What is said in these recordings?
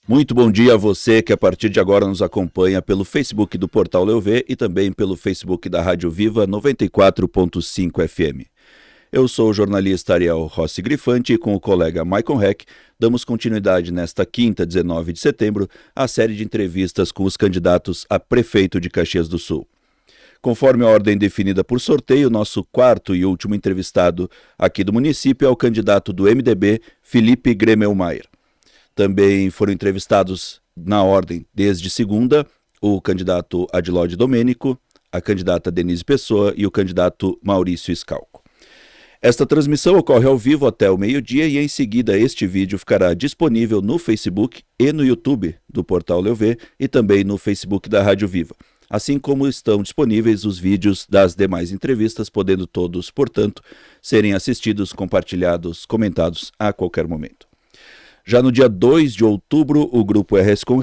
Muito bom dia a você que a partir de agora nos acompanha pelo Facebook do Portal Leuvé e também pelo Facebook da Rádio Viva 94.5 FM. Eu sou o jornalista Ariel Rossi Grifante e com o colega Maicon Heck damos continuidade nesta quinta, 19 de setembro, à série de entrevistas com os candidatos a prefeito de Caxias do Sul. Conforme a ordem definida por sorteio, nosso quarto e último entrevistado aqui do município é o candidato do MDB, Felipe Gremelmaier. Também foram entrevistados na ordem desde segunda o candidato Adilode Domênico, a candidata Denise Pessoa e o candidato Maurício Scalco. Esta transmissão ocorre ao vivo até o meio-dia e em seguida este vídeo ficará disponível no Facebook e no YouTube do Portal Leuvé e também no Facebook da Rádio Viva, assim como estão disponíveis os vídeos das demais entrevistas, podendo todos, portanto, serem assistidos, compartilhados, comentados a qualquer momento. Já no dia 2 de outubro, o Grupo RSCom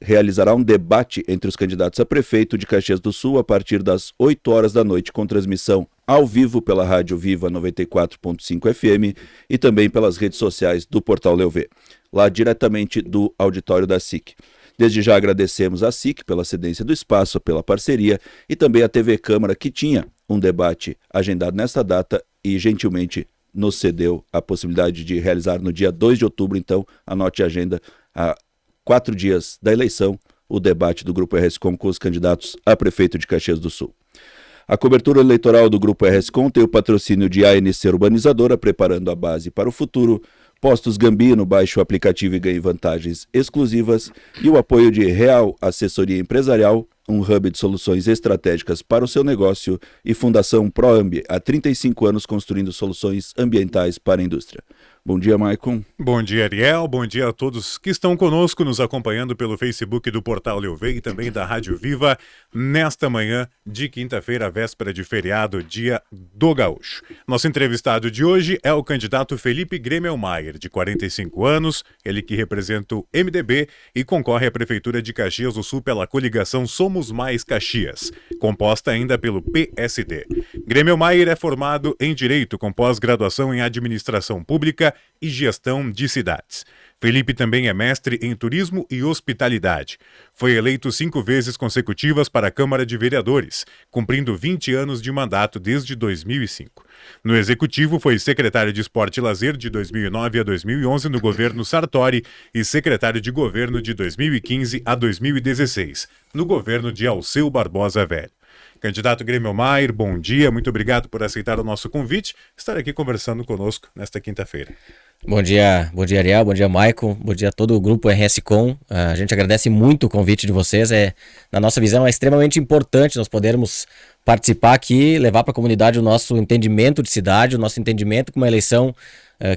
realizará um debate entre os candidatos a prefeito de Caxias do Sul a partir das 8 horas da noite, com transmissão ao vivo pela Rádio Viva 94.5 FM e também pelas redes sociais do Portal Leuvé, lá diretamente do auditório da SIC. Desde já agradecemos à SIC pela cedência do espaço, pela parceria e também à TV Câmara, que tinha um debate agendado nesta data e gentilmente nos cedeu a possibilidade de realizar no dia 2 de outubro, então anote a agenda, há 4 dias da eleição, o debate do Grupo RSCom com os candidatos a prefeito de Caxias do Sul. A cobertura eleitoral do Grupo RSCom tem o patrocínio de ANC Urbanizadora, preparando a base para o futuro, Postos Gambino, baixe o aplicativo e ganhe vantagens exclusivas, e o apoio de Real Assessoria Empresarial, um hub de soluções estratégicas para o seu negócio, e Fundação Proambi, há 35 anos construindo soluções ambientais para a indústria. Bom dia, Maicon. Bom dia, Ariel. Bom dia a todos que estão conosco, nos acompanhando pelo Facebook do Portal Leuvé e também da Rádio Viva, nesta manhã de quinta-feira, véspera de feriado, dia do Gaúcho. Nosso entrevistado de hoje é o candidato Felipe Gremelmaier, de 45 anos, ele que representa o MDB e concorre à Prefeitura de Caxias do Sul pela coligação Somos Mais Caxias, composta ainda pelo PSD. Gremelmaier é formado em Direito, com pós-graduação em Administração Pública e Gestão de Cidades. Felipe também é mestre em Turismo e Hospitalidade. Foi eleito 5 vezes consecutivas para a Câmara de Vereadores, cumprindo 20 anos de mandato desde 2005. No Executivo, foi secretário de Esporte e Lazer de 2009 a 2011 no governo Sartori e secretário de Governo de 2015 a 2016, no governo de Alceu Barbosa Velho. Candidato Gremelmaier, bom dia, muito obrigado por aceitar o nosso convite, estar aqui conversando conosco nesta quinta-feira. Bom dia Ariel, bom dia Maicon, bom dia a todo o Grupo RSCom. A gente agradece muito o convite de vocês, na nossa visão é extremamente importante nós podermos participar aqui, levar para a comunidade o nosso entendimento de cidade, o nosso entendimento com uma eleição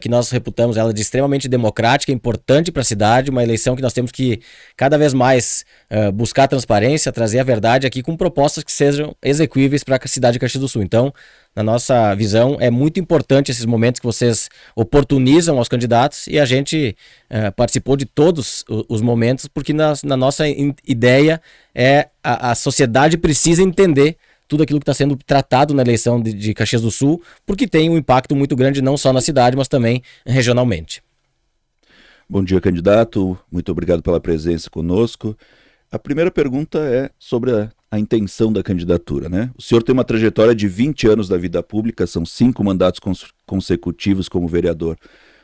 que nós reputamos ela de extremamente democrática, importante para a cidade, uma eleição que nós temos que cada vez mais buscar transparência, trazer a verdade aqui com propostas que sejam execuíveis para a cidade de Caxias do Sul. Então, na nossa visão, é muito importante esses momentos que vocês oportunizam aos candidatos e a gente participou de todos os momentos, porque na nossa ideia a sociedade precisa entender tudo aquilo que está sendo tratado na eleição de Caxias do Sul, porque tem um impacto muito grande não só na cidade, mas também regionalmente. Bom dia, candidato. Muito obrigado pela presença conosco. A primeira pergunta é sobre a intenção da candidatura, né? O senhor tem uma trajetória de 20 anos da vida pública, são 5 mandatos consecutivos como vereador.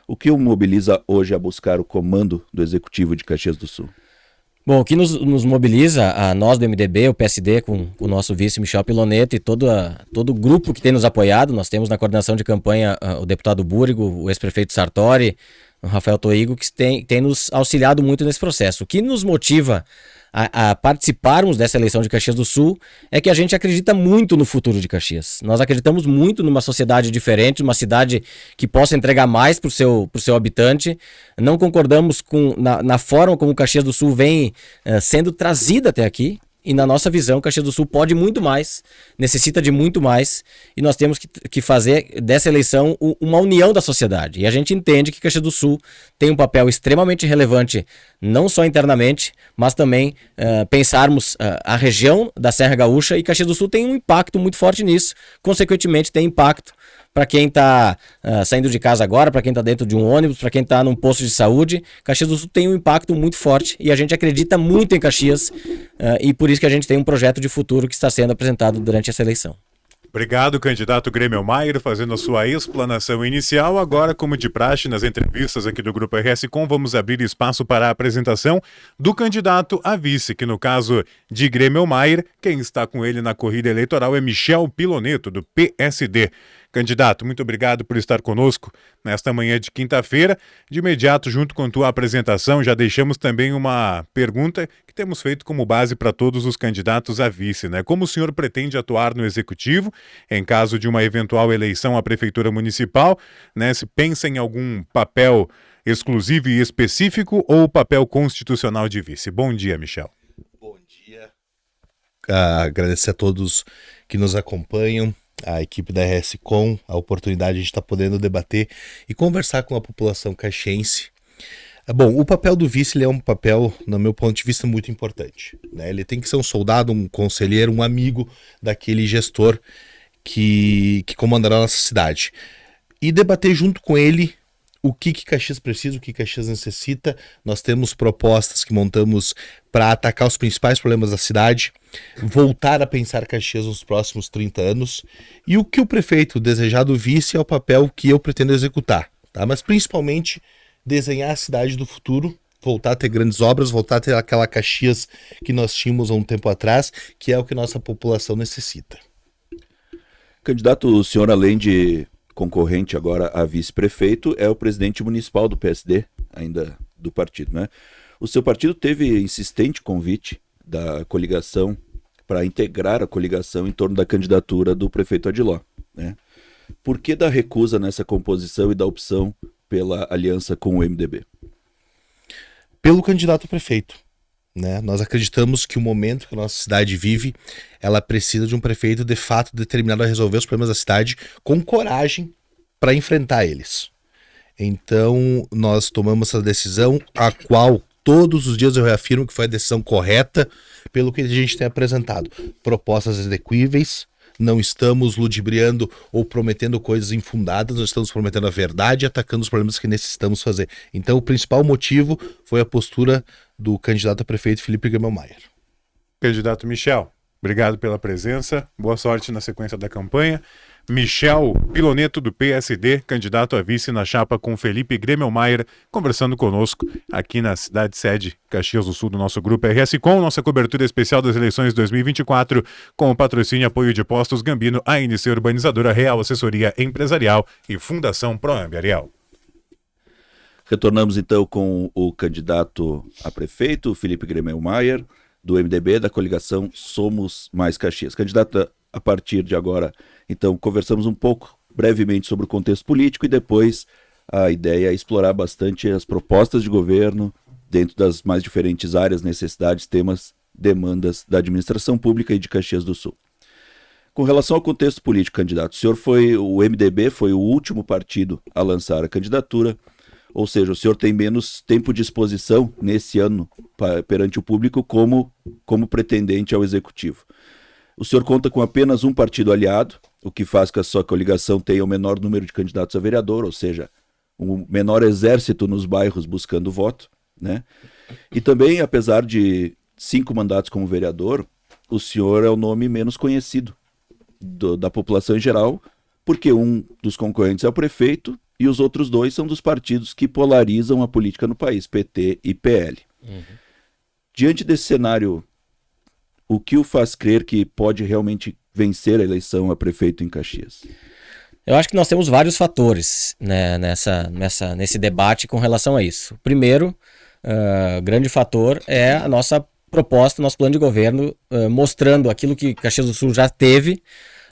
O que o mobiliza hoje a buscar o comando do Executivo de Caxias do Sul? Bom, o que nos mobiliza, a nós do MDB, o PSD, com o nosso vice Michel Piloneto e todo o grupo que tem nos apoiado. Nós temos na coordenação de campanha o deputado Búrigo, o ex-prefeito Sartori, o Rafael Toigo, que tem nos auxiliado muito nesse processo. O que nos motiva a participarmos dessa eleição de Caxias do Sul é que a gente acredita muito no futuro de Caxias. Nós acreditamos muito numa sociedade diferente, numa cidade que possa entregar mais para o seu habitante. Não concordamos na forma como Caxias do Sul vem sendo trazida até aqui. E na nossa visão, Caxias do Sul pode muito mais, necessita de muito mais, e nós temos que fazer dessa eleição uma união da sociedade. E a gente entende que Caxias do Sul tem um papel extremamente relevante, não só internamente, mas também pensarmos a região da Serra Gaúcha, e Caxias do Sul tem um impacto muito forte nisso, consequentemente tem impacto para quem está saindo de casa agora, para quem está dentro de um ônibus, para quem está num posto de saúde. Caxias do Sul tem um impacto muito forte e a gente acredita muito em Caxias e por isso que a gente tem um projeto de futuro que está sendo apresentado durante essa eleição. Obrigado, candidato Grêmio Maier, fazendo a sua explanação inicial. Agora, como de praxe nas entrevistas aqui do Grupo RS Com, vamos abrir espaço para a apresentação do candidato a vice, que no caso de Grêmio Maier, quem está com ele na corrida eleitoral é Michel Piloneto, do PSD. Candidato, muito obrigado por estar conosco nesta manhã de quinta-feira. De imediato, junto com a tua apresentação, já deixamos também uma pergunta que temos feito como base para todos os candidatos a vice, né? Como o senhor pretende atuar no Executivo em caso de uma eventual eleição à Prefeitura Municipal, né? Se pensa em algum papel exclusivo e específico ou papel constitucional de vice? Bom dia, Michel. Bom dia. Agradecer a todos que nos acompanham, a equipe da RS Com, a oportunidade de estar podendo debater e conversar com a população caxiense. Bom, o papel do vice ele é um papel, no meu ponto de vista, muito importante, né? Ele tem que ser um soldado, um conselheiro, um amigo daquele gestor que comandará a nossa cidade. E debater junto com ele o que Caxias precisa, o que Caxias necessita. Nós temos propostas que montamos para atacar os principais problemas da cidade, voltar a pensar Caxias nos próximos 30 anos. E o que o prefeito desejar do vice é o papel que eu pretendo executar, tá? Mas principalmente desenhar a cidade do futuro, voltar a ter grandes obras, voltar a ter aquela Caxias que nós tínhamos há um tempo atrás, que é o que nossa população necessita. Candidato, o senhor, além de concorrente agora a vice-prefeito, é o presidente municipal do PSD, ainda do partido, né? O seu partido teve insistente convite da coligação para integrar a coligação em torno da candidatura do prefeito Adiló, né? Por que da recusa nessa composição e da opção pela aliança com o MDB? Pelo candidato a prefeito, né? Nós acreditamos que o momento que a nossa cidade vive, ela precisa de um prefeito de fato determinado a resolver os problemas da cidade com coragem para enfrentar eles. Então nós tomamos essa decisão, a qual todos os dias eu reafirmo que foi a decisão correta pelo que a gente tem apresentado. Propostas execuíveis, não estamos ludibriando ou prometendo coisas infundadas, nós estamos prometendo a verdade e atacando os problemas que necessitamos fazer. Então o principal motivo foi a postura do candidato a prefeito Felipe Grêmio Maier. Candidato Michel, obrigado pela presença, boa sorte na sequência da campanha. Michel Piloneto, do PSD, candidato a vice na chapa com Felipe Grêmio Maier, conversando conosco aqui na cidade sede Caxias do Sul do nosso Grupo RS Com, nossa cobertura especial das eleições 2024, com o patrocínio e apoio de Postos Gambino, a ANC Urbanizadora, Real Assessoria Empresarial e Fundação Proambi Ariel. Retornamos então com o candidato a prefeito, Felipe Grêmio Maier, do MDB, da coligação Somos Mais Caxias. Candidato, a partir de agora, então, conversamos um pouco, brevemente, sobre o contexto político e depois a ideia é explorar bastante as propostas de governo dentro das mais diferentes áreas, necessidades, temas, demandas da administração pública e de Caxias do Sul. Com relação ao contexto político, candidato, o MDB foi o último partido a lançar a candidatura, ou seja, o senhor tem menos tempo de exposição nesse ano perante o público como pretendente ao executivo. O senhor conta com apenas um partido aliado, o que faz que a sua coligação tenha o menor número de candidatos a vereador, ou seja, um menor exército nos bairros buscando voto, né? E também, apesar de 5 mandatos como vereador, o senhor é o nome menos conhecido da população em geral, porque um dos concorrentes é o prefeito e os outros 2 são dos partidos que polarizam a política no país, PT e PL. Diante desse cenário, o que o faz crer que pode realmente vencer a eleição a prefeito em Caxias? Eu acho que nós temos vários fatores, né, nesse debate com relação a isso. Primeiro, grande fator é a nossa proposta, nosso plano de governo, mostrando aquilo que Caxias do Sul já teve,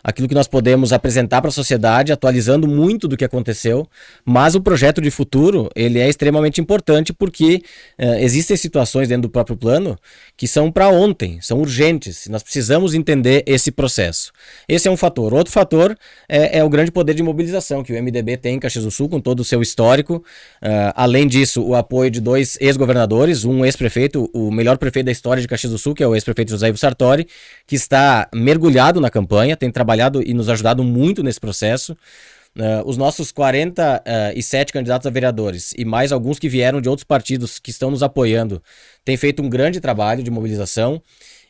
aquilo que nós podemos apresentar para a sociedade, atualizando muito do que aconteceu, mas o projeto de futuro, ele é extremamente importante porque existem situações dentro do próprio plano que são para ontem, são urgentes, nós precisamos entender esse processo. Esse é um fator. Outro fator é o grande poder de mobilização que o MDB tem em Caxias do Sul, com todo o seu histórico. Além disso, o apoio de 2 ex-governadores, um ex-prefeito, o melhor prefeito da história de Caxias do Sul, que é o ex-prefeito José Ivo Sartori, que está mergulhado na campanha, tem trabalhado e nos ajudado muito nesse processo. os nossos 47 candidatos a vereadores e mais alguns que vieram de outros partidos que estão nos apoiando têm feito um grande trabalho de mobilização.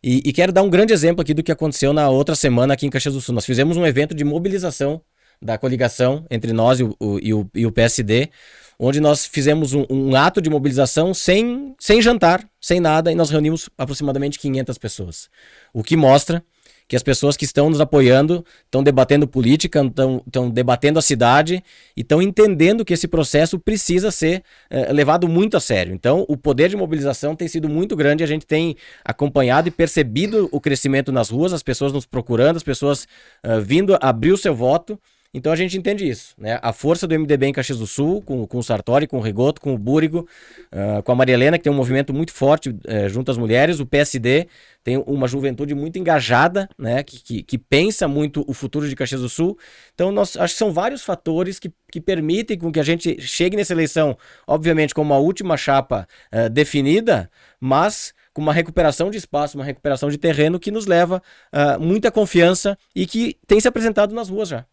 E quero dar um grande exemplo aqui do que aconteceu na outra semana aqui em Caxias do Sul. Nós fizemos um evento de mobilização da coligação entre nós e o PSD, onde nós fizemos um ato de mobilização sem jantar, sem nada, e nós reunimos aproximadamente 500 pessoas. O que mostra que as pessoas que estão nos apoiando estão debatendo política, estão debatendo a cidade e estão entendendo que esse processo precisa ser levado muito a sério. Então, o poder de mobilização tem sido muito grande, a gente tem acompanhado e percebido o crescimento nas ruas, as pessoas nos procurando, as pessoas vindo abrir o seu voto. Então a gente entende isso, né? A força do MDB em Caxias do Sul, com o Sartori, com o Rigoto, com o Búrigo, com a Maria Helena, que tem um movimento muito forte junto às mulheres, o PSD tem uma juventude muito engajada, né? Que pensa muito o futuro de Caxias do Sul. Então acho que são vários fatores que permitem com que a gente chegue nessa eleição, obviamente com uma última chapa definida, mas com uma recuperação de espaço, uma recuperação de terreno que nos leva muita confiança e que tem se apresentado nas ruas já.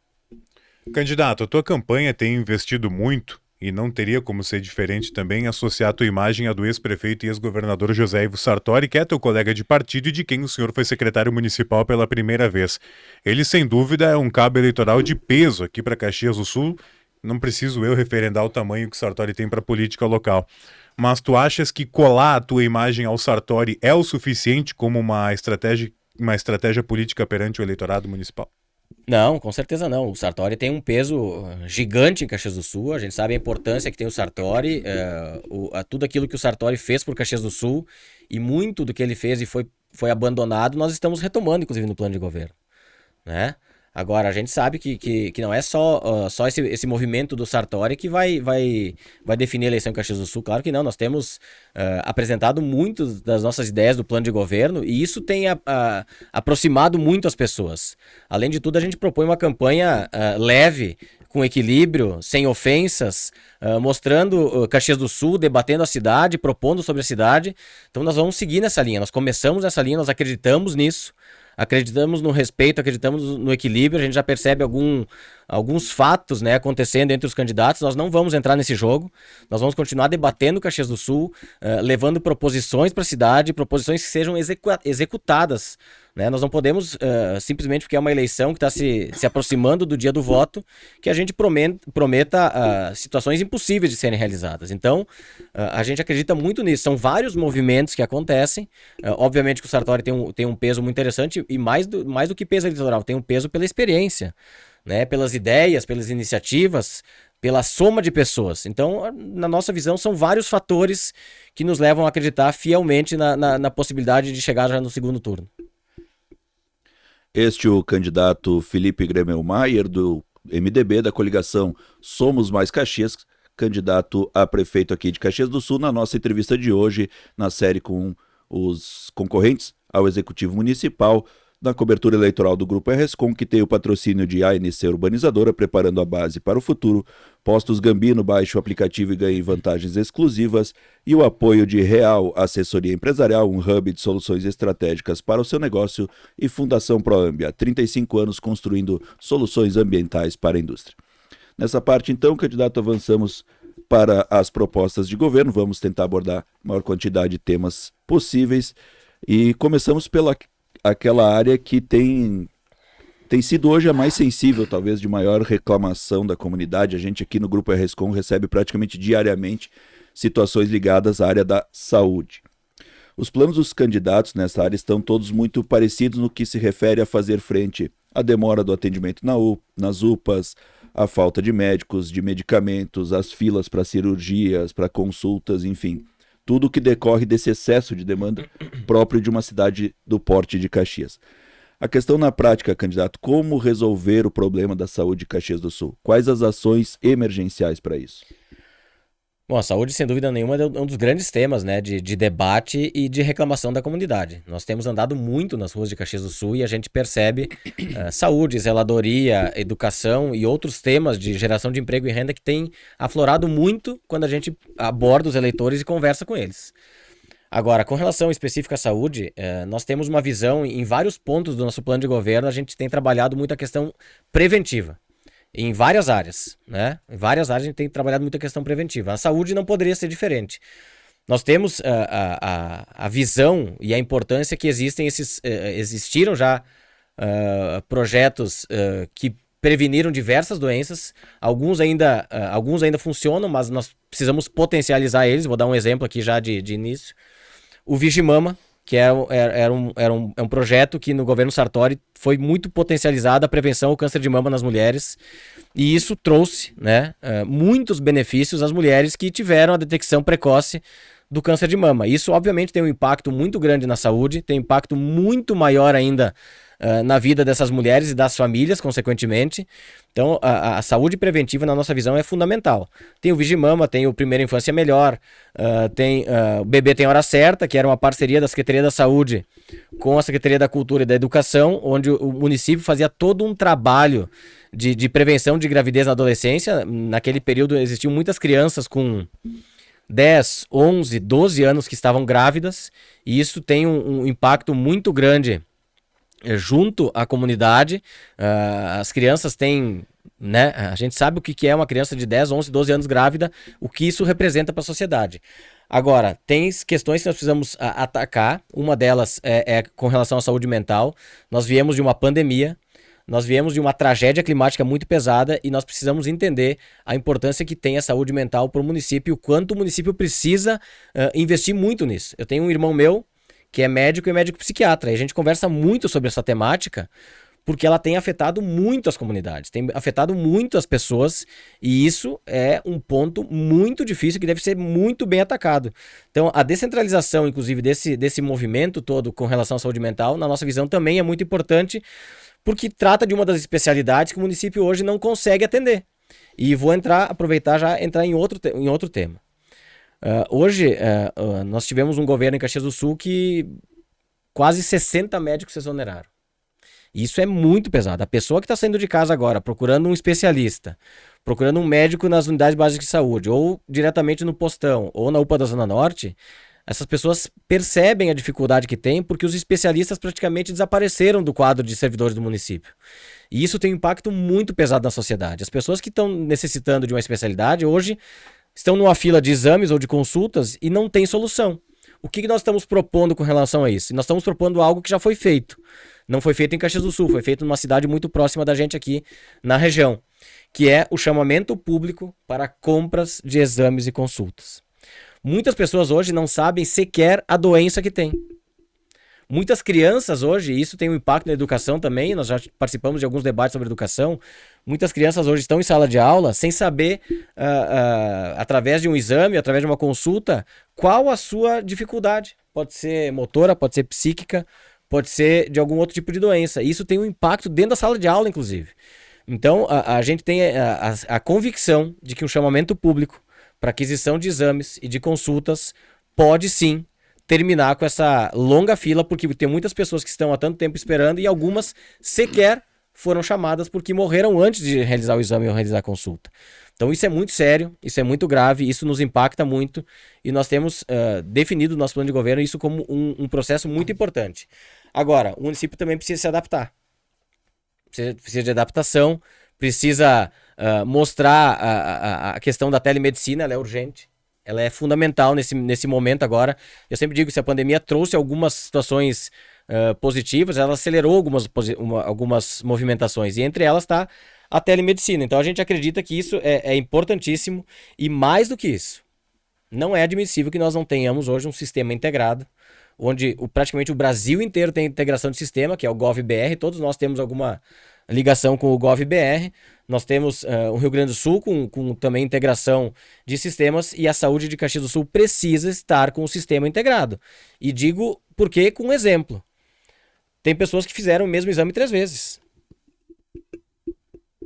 Candidato, a tua campanha tem investido muito, e não teria como ser diferente também, associar a tua imagem à do ex-prefeito e ex-governador José Ivo Sartori, que é teu colega de partido e de quem o senhor foi secretário municipal pela primeira vez. Ele, sem dúvida, é um cabo eleitoral de peso aqui para Caxias do Sul. Não preciso eu referendar o tamanho que o Sartori tem para a política local. Mas tu achas que colar a tua imagem ao Sartori é o suficiente como uma estratégia política perante o eleitorado municipal? Não, com certeza não. O Sartori tem um peso gigante em Caxias do Sul. A gente sabe a importância que tem o Sartori, tudo aquilo que o Sartori fez por Caxias do Sul, e muito do que ele fez e foi abandonado, nós estamos retomando, inclusive, no plano de governo, né? Agora, a gente sabe que não é só esse movimento do Sartori que vai definir a eleição em Caxias do Sul. Claro que não, nós temos apresentado muito das nossas ideias do plano de governo e isso tem aproximado muito as pessoas. Além de tudo, a gente propõe uma campanha leve, com equilíbrio, sem ofensas, mostrando Caxias do Sul, debatendo a cidade, propondo sobre a cidade. Então nós vamos seguir nessa linha, nós começamos nessa linha, nós acreditamos nisso. Acreditamos no respeito, acreditamos no equilíbrio, a gente já percebe alguns fatos, né, acontecendo entre os candidatos. Nós não vamos entrar nesse jogo, nós vamos continuar debatendo Caxias do Sul, levando proposições para a cidade, proposições que sejam executadas, né? Nós não podemos, simplesmente porque é uma eleição que está se aproximando do dia do voto, que a gente prometa situações impossíveis de serem realizadas. Então, a gente acredita muito nisso. São vários movimentos que acontecem. Obviamente que o Sartori tem um peso muito interessante e mais do que peso eleitoral, tem um peso pela experiência, né? Pelas ideias, pelas iniciativas, pela soma de pessoas. Então, na nossa visão, são vários fatores que nos levam a acreditar fielmente na possibilidade de chegar já no segundo turno. Este é o candidato Felipe Gremelmaier, do MDB, da coligação Somos Mais Caxias, candidato a prefeito aqui de Caxias do Sul, na nossa entrevista de hoje, na série com os concorrentes ao Executivo Municipal, na cobertura eleitoral do Grupo RSCom, que tem o patrocínio de ANC Urbanizadora, preparando a base para o futuro, Postos Gambino, baixe o aplicativo e ganhe vantagens exclusivas, e o apoio de Real Assessoria Empresarial, um hub de soluções estratégicas para o seu negócio, e Fundação Proambi, há 35 anos construindo soluções ambientais para a indústria. Nessa parte, então, candidato, avançamos para as propostas de governo, vamos tentar abordar a maior quantidade de temas possíveis, e começamos pela aquela área que tem sido hoje a mais sensível, talvez, de maior reclamação da comunidade. A gente aqui no Grupo RSCom recebe praticamente diariamente situações ligadas à área da saúde. Os planos dos candidatos nessa área estão todos muito parecidos no que se refere a fazer frente à demora do atendimento nas UPAs, à falta de médicos, de medicamentos, às filas para cirurgias, para consultas, enfim. Tudo o que decorre desse excesso de demanda próprio de uma cidade do porte de Caxias. A questão na prática, candidato, como resolver o problema da saúde de Caxias do Sul? Quais as ações emergenciais para isso? Bom, a saúde, sem dúvida nenhuma, é um dos grandes temas, né, de debate e de reclamação da comunidade. Nós temos andado muito nas ruas de Caxias do Sul e a gente percebe saúde, zeladoria, educação e outros temas de geração de emprego e renda que têm aflorado muito quando a gente aborda os eleitores e conversa com eles. Agora, com relação específica à saúde, nós temos uma visão em vários pontos do nosso plano de governo, a gente tem trabalhado muito a questão preventiva. em várias áreas, né? Em várias áreas a gente tem trabalhado muito a questão preventiva. A saúde não poderia ser diferente. Nós temos a visão e a importância que existiram já projetos que preveniram diversas doenças. Alguns ainda funcionam, mas nós precisamos potencializar eles. Vou dar um exemplo aqui já de início. O Vigimama, que era um projeto que no governo Sartori foi muito potencializado a prevenção ao câncer de mama nas mulheres, e isso trouxe, né, muitos benefícios às mulheres que tiveram a detecção precoce do câncer de mama. Isso obviamente tem um impacto muito grande na saúde, tem um impacto muito maior ainda na vida dessas mulheres e das famílias, consequentemente. Então, a saúde preventiva, na nossa visão, é fundamental. Tem o Vigimama, tem o Primeira Infância Melhor, tem o Bebê Tem Hora Certa, que era uma parceria da Secretaria da Saúde com a Secretaria da Cultura e da Educação, onde o município fazia todo um trabalho de prevenção de gravidez na adolescência. Naquele período existiam muitas crianças com 10, 11, 12 anos que estavam grávidas, e isso tem um impacto muito grande junto à comunidade. As crianças têm, né, a gente sabe o que é uma criança de 10, 11, 12 anos grávida, o que isso representa para a sociedade. Agora, tem questões que nós precisamos atacar. Uma delas é com relação à saúde mental. Nós viemos de uma pandemia, nós viemos de uma tragédia climática muito pesada, e nós precisamos entender a importância que tem a saúde mental para o município e o quanto o município precisa investir muito nisso. Eu tenho um irmão meu que é médico e médico psiquiatra, e a gente conversa muito sobre essa temática, porque ela tem afetado muito as comunidades, tem afetado muito as pessoas, e isso é um ponto muito difícil que deve ser muito bem atacado. Então, a descentralização, inclusive, desse movimento todo com relação à saúde mental, na nossa visão, também é muito importante, porque trata de uma das especialidades que o município hoje não consegue atender. E vou aproveitar já entrar em outro tema. Hoje, nós tivemos um governo em Caxias do Sul que quase 60 médicos se exoneraram. Isso é muito pesado. A pessoa que está saindo de casa agora, procurando um especialista, procurando um médico nas unidades básicas de saúde, ou diretamente no postão, ou na UPA da Zona Norte, essas pessoas percebem a dificuldade que tem, porque os especialistas praticamente desapareceram do quadro de servidores do município. E isso tem um impacto muito pesado na sociedade. As pessoas que estão necessitando de uma especialidade hoje estão numa fila de exames ou de consultas e não tem solução. O que nós estamos propondo com relação a isso? Nós estamos propondo algo que já foi feito. Não foi feito em Caxias do Sul, foi feito numa cidade muito próxima da gente aqui na região, que é o chamamento público para compras de exames e consultas. Muitas pessoas hoje não sabem sequer a doença que tem. Muitas crianças hoje, e isso tem um impacto na educação também, nós já participamos de alguns debates sobre educação, muitas crianças hoje estão em sala de aula sem saber, através de um exame, através de uma consulta, qual a sua dificuldade. Pode ser motora, pode ser psíquica, pode ser de algum outro tipo de doença. E isso tem um impacto dentro da sala de aula, inclusive. Então, a gente tem a convicção de que um chamamento público para aquisição de exames e de consultas pode sim terminar com essa longa fila, porque tem muitas pessoas que estão há tanto tempo esperando e algumas sequer foram chamadas porque morreram antes de realizar o exame ou realizar a consulta. Então isso é muito sério, isso é muito grave, isso nos impacta muito, e nós temos definido no nosso plano de governo isso como um processo muito importante. Agora, o município também precisa se adaptar. Precisa de adaptação, precisa mostrar a questão da telemedicina, ela é urgente. Ela é fundamental nesse momento agora. Eu sempre digo que se a pandemia trouxe algumas situações positivas, ela acelerou algumas movimentações. E entre elas está a telemedicina. Então a gente acredita que isso é importantíssimo. E mais do que isso, não é admissível que nós não tenhamos hoje um sistema integrado, onde praticamente o Brasil inteiro tem integração de sistema, que é o GovBR. Todos nós temos alguma ligação com o GovBR. Nós temos o Rio Grande do Sul com também integração de sistemas, e a saúde de Caxias do Sul precisa estar com o sistema integrado. E digo porque com um exemplo. Tem pessoas que fizeram o mesmo exame 3 vezes.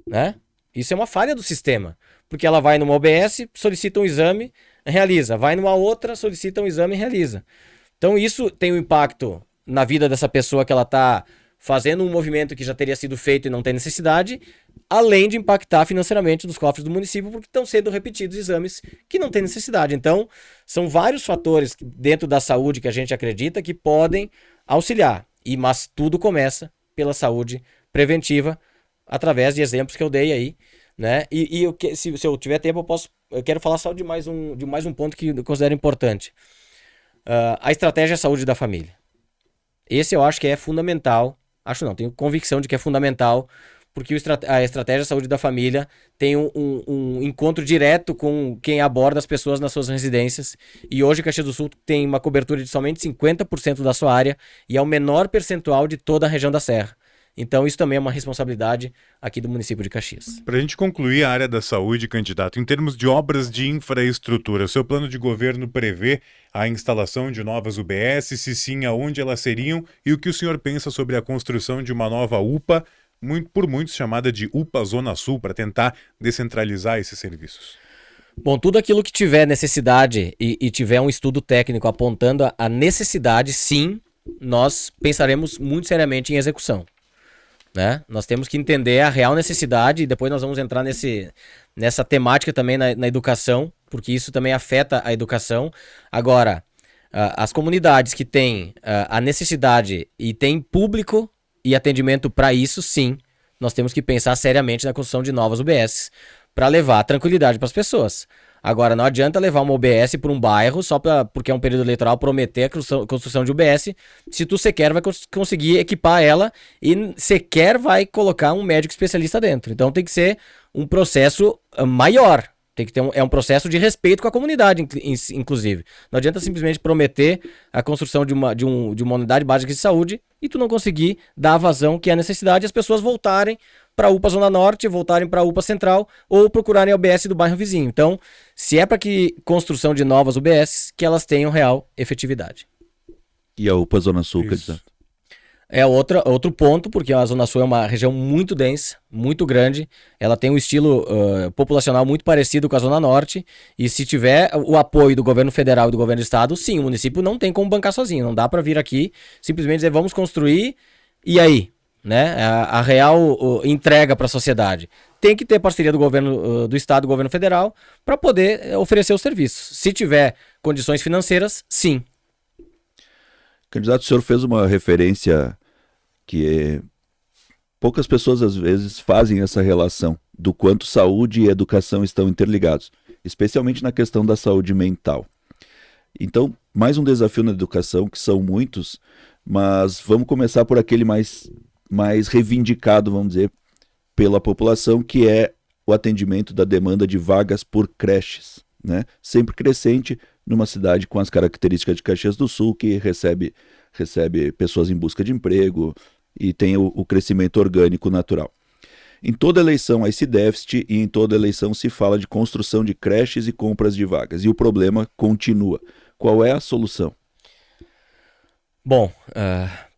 Né? Isso é uma falha do sistema. Porque ela vai numa OBS, solicita um exame, realiza. Vai numa outra, solicita um exame e realiza. Então isso tem um impacto na vida dessa pessoa, que ela está fazendo um movimento que já teria sido feito e não tem necessidade, além de impactar financeiramente nos cofres do município, porque estão sendo repetidos exames que não tem necessidade. Então, são vários fatores dentro da saúde que a gente acredita que podem auxiliar, mas tudo começa pela saúde preventiva, através de exemplos que eu dei aí, né? Se eu tiver tempo, eu quero falar só de mais um ponto que eu considero importante. A estratégia saúde da família. Esse eu acho que é fundamental. Acho não, tenho convicção de que é fundamental, porque a estratégia saúde da família tem um encontro direto com quem aborda as pessoas nas suas residências. E hoje Caxias do Sul tem uma cobertura de somente 50% da sua área e é o menor percentual de toda a região da Serra. Então isso também é uma responsabilidade aqui do município de Caxias. Para a gente concluir a área da saúde, candidato, em termos de obras de infraestrutura, o seu plano de governo prevê a instalação de novas UBS, se sim, aonde elas seriam, e o que o senhor pensa sobre a construção de uma nova UPA, por muitos chamada de UPA Zona Sul, para tentar descentralizar esses serviços? Bom, tudo aquilo que tiver necessidade e tiver um estudo técnico apontando a necessidade, sim, nós pensaremos muito seriamente em execução. Né? Nós temos que entender a real necessidade e depois nós vamos entrar nessa temática também na educação, porque isso também afeta a educação. Agora, as comunidades que têm a necessidade e têm público e atendimento para isso, sim, nós temos que pensar seriamente na construção de novas UBS para levar tranquilidade para as pessoas. Agora, não adianta levar uma UBS para um bairro só porque é um período eleitoral prometer a construção de UBS, se tu sequer vai conseguir equipar ela e sequer vai colocar um médico especialista dentro. Então tem que ser um processo maior. Tem que ter um processo de respeito com a comunidade, inclusive. Não adianta simplesmente prometer a construção de uma unidade básica de saúde e tu não conseguir dar a vazão que é a necessidade e as pessoas voltarem para a UPA Zona Norte, voltarem para a UPA Central ou procurarem a UBS do bairro vizinho. Então, se é para que construção de novas UBS, que elas tenham real efetividade. E a UPA Zona Sul, candidato? É outro ponto, porque a Zona Sul é uma região muito densa, muito grande. Ela tem um estilo populacional muito parecido com a Zona Norte. E se tiver o apoio do governo federal e do governo do estado, sim, o município não tem como bancar sozinho. Não dá para vir aqui simplesmente dizer vamos construir e aí? Né? A real entrega para a sociedade. Tem que ter parceria do governo do estado e do governo federal para poder oferecer os serviços. Se tiver condições financeiras, sim. Candidato, o senhor fez uma referência que poucas pessoas às vezes fazem essa relação do quanto saúde e educação estão interligados, especialmente na questão da saúde mental. Então, mais um desafio na educação, que são muitos, mas vamos começar por aquele mais reivindicado, vamos dizer, pela população, que é o atendimento da demanda de vagas por creches, né? Sempre crescente numa cidade com as características de Caxias do Sul, que recebe pessoas em busca de emprego e tem o crescimento orgânico natural. Em toda eleição há esse déficit e em toda eleição se fala de construção de creches e compras de vagas. E o problema continua. Qual é a solução? Bom,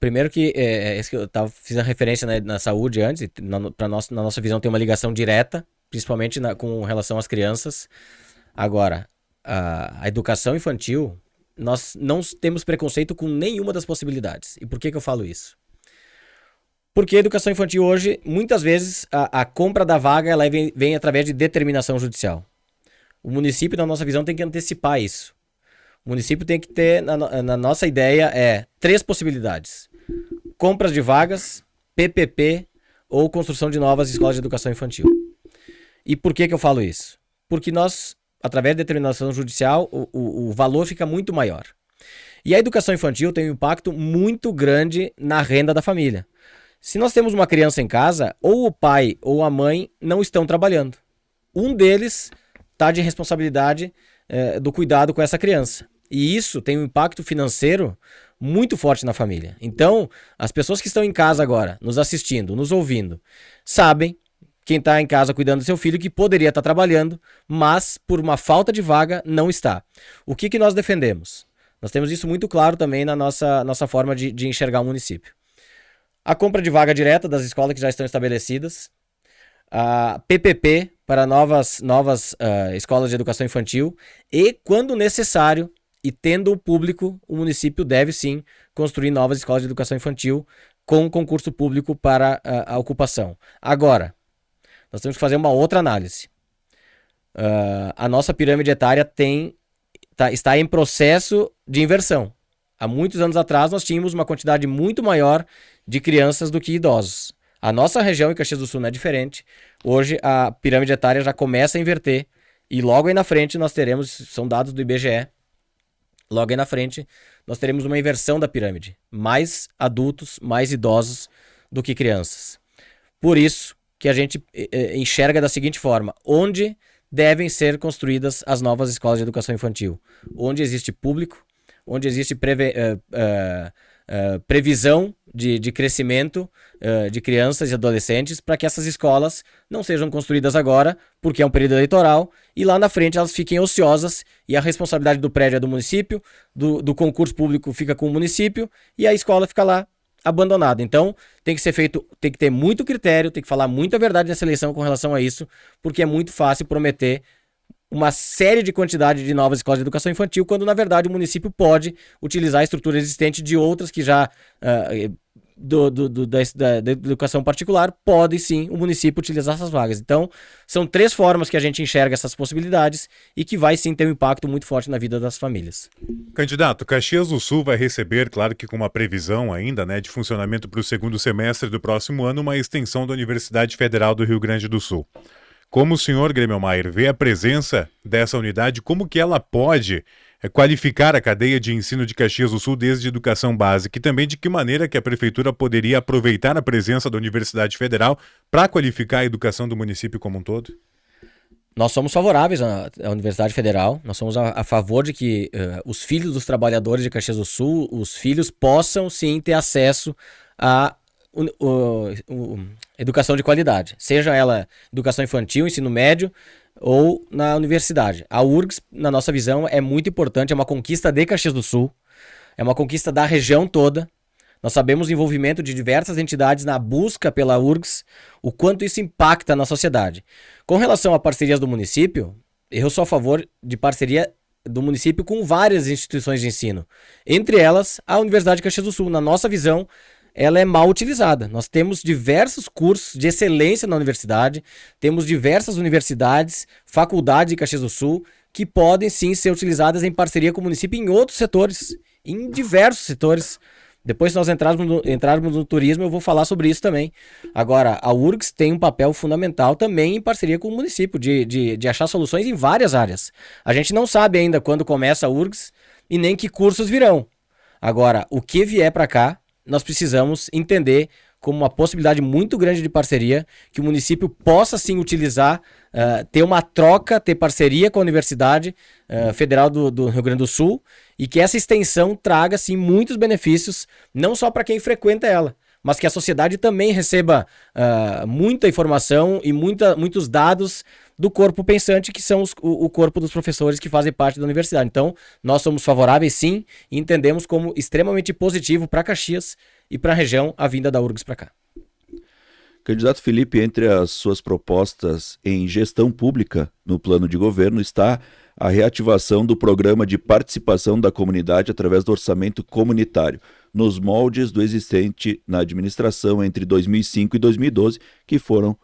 primeiro que esse que eu fiz a referência na saúde antes, e na nossa visão tem uma ligação direta, principalmente com relação às crianças. Agora, a educação infantil, nós não temos preconceito com nenhuma das possibilidades. E por que eu falo isso? Porque a educação infantil hoje, muitas vezes, a compra da vaga ela vem através de determinação judicial. O município, na nossa visão, tem que antecipar isso. O município tem que ter, na nossa ideia, 3 possibilidades. Compras de vagas, PPP ou construção de novas escolas de educação infantil. E por que eu falo isso? Porque nós, através de determinação judicial, o valor fica muito maior. E a educação infantil tem um impacto muito grande na renda da família. Se nós temos uma criança em casa, ou o pai ou a mãe não estão trabalhando. Um deles está de responsabilidade do cuidado com essa criança. E isso tem um impacto financeiro muito forte na família. Então, as pessoas que estão em casa agora, nos assistindo, nos ouvindo, sabem, quem está em casa cuidando do seu filho, que poderia estar trabalhando, mas por uma falta de vaga não está. O que nós defendemos? Nós temos isso muito claro também na nossa forma de enxergar o município. A compra de vaga direta das escolas que já estão estabelecidas, a PPP para novas escolas de educação infantil e, quando necessário, e tendo o público, o município deve sim construir novas escolas de educação infantil com concurso público para a ocupação. Agora, nós temos que fazer uma outra análise. A nossa pirâmide etária está em processo de inversão. Há muitos anos atrás nós tínhamos uma quantidade muito maior de crianças do que idosos. A nossa região em Caxias do Sul não é diferente. hoje a pirâmide etária já começa a inverter e logo aí na frente nós teremos, são dados do IBGE, logo aí na frente nós teremos uma inversão da pirâmide. Mais adultos, mais idosos do que crianças. Por isso que a gente enxerga da seguinte forma: onde devem ser construídas as novas escolas de educação infantil? Onde existe público, onde existe previsão de crescimento de crianças e adolescentes, para que essas escolas não sejam construídas agora, porque é um período eleitoral, e lá na frente elas fiquem ociosas e a responsabilidade do prédio é do município, do concurso público fica com o município e a escola fica lá abandonada. Então tem que ser feito, tem que ter muito critério, tem que falar muita verdade nessa eleição com relação a isso, porque é muito fácil prometer uma série de quantidade de novas escolas de educação infantil, quando na verdade o município pode utilizar a estrutura existente de outras que já da educação particular, pode sim o município utilizar essas vagas. Então são 3 formas que a gente enxerga essas possibilidades e que vai sim ter um impacto muito forte na vida das famílias. Candidato, Caxias do Sul vai receber, claro que com uma previsão ainda, né, de funcionamento para o segundo semestre do próximo ano, uma extensão da Universidade Federal do Rio Grande do Sul. Como o senhor, Grêmio Maier, vê a presença dessa unidade, como que ela pode qualificar a cadeia de ensino de Caxias do Sul desde educação básica e também de que maneira que a prefeitura poderia aproveitar a presença da Universidade Federal para qualificar a educação do município como um todo? Nós somos favoráveis à Universidade Federal, nós somos a favor de que os filhos dos trabalhadores de Caxias do Sul, os filhos possam sim ter acesso a educação de qualidade, seja ela educação infantil, ensino médio ou na universidade. A URGS, na nossa visão, é muito importante, é uma conquista de Caxias do Sul, é uma conquista da região toda. Nós sabemos o envolvimento de diversas entidades na busca pela URGS, o quanto isso impacta na sociedade. Com relação a parcerias do município, eu sou a favor de parceria do município com várias instituições de ensino, entre elas a Universidade de Caxias do Sul. Na nossa visão, ela é mal utilizada. Nós temos diversos cursos de excelência na universidade, temos diversas universidades, faculdades de Caxias do Sul, que podem sim ser utilizadas em parceria com o município em outros setores, em diversos setores. Depois, se nós entrarmos no turismo, eu vou falar sobre isso também. Agora, a URGS tem um papel fundamental também em parceria com o município, de achar soluções em várias áreas. A gente não sabe ainda quando começa a URGS e nem que cursos virão. Agora, o que vier para cá, nós precisamos entender como uma possibilidade muito grande de parceria, que o município possa sim utilizar, ter uma troca, ter parceria com a Universidade Federal do Rio Grande do Sul, e que essa extensão traga sim muitos benefícios, não só para quem frequenta ela, mas que a sociedade também receba muita informação e muitos dados do corpo pensante, que são o corpo dos professores que fazem parte da universidade. Então, nós somos favoráveis sim e entendemos como extremamente positivo para Caxias e para a região a vinda da URGS para cá. Candidato Felipe, entre as suas propostas em gestão pública no plano de governo está a reativação do programa de participação da comunidade através do orçamento comunitário, nos moldes do existente na administração entre 2005 e 2012, que foi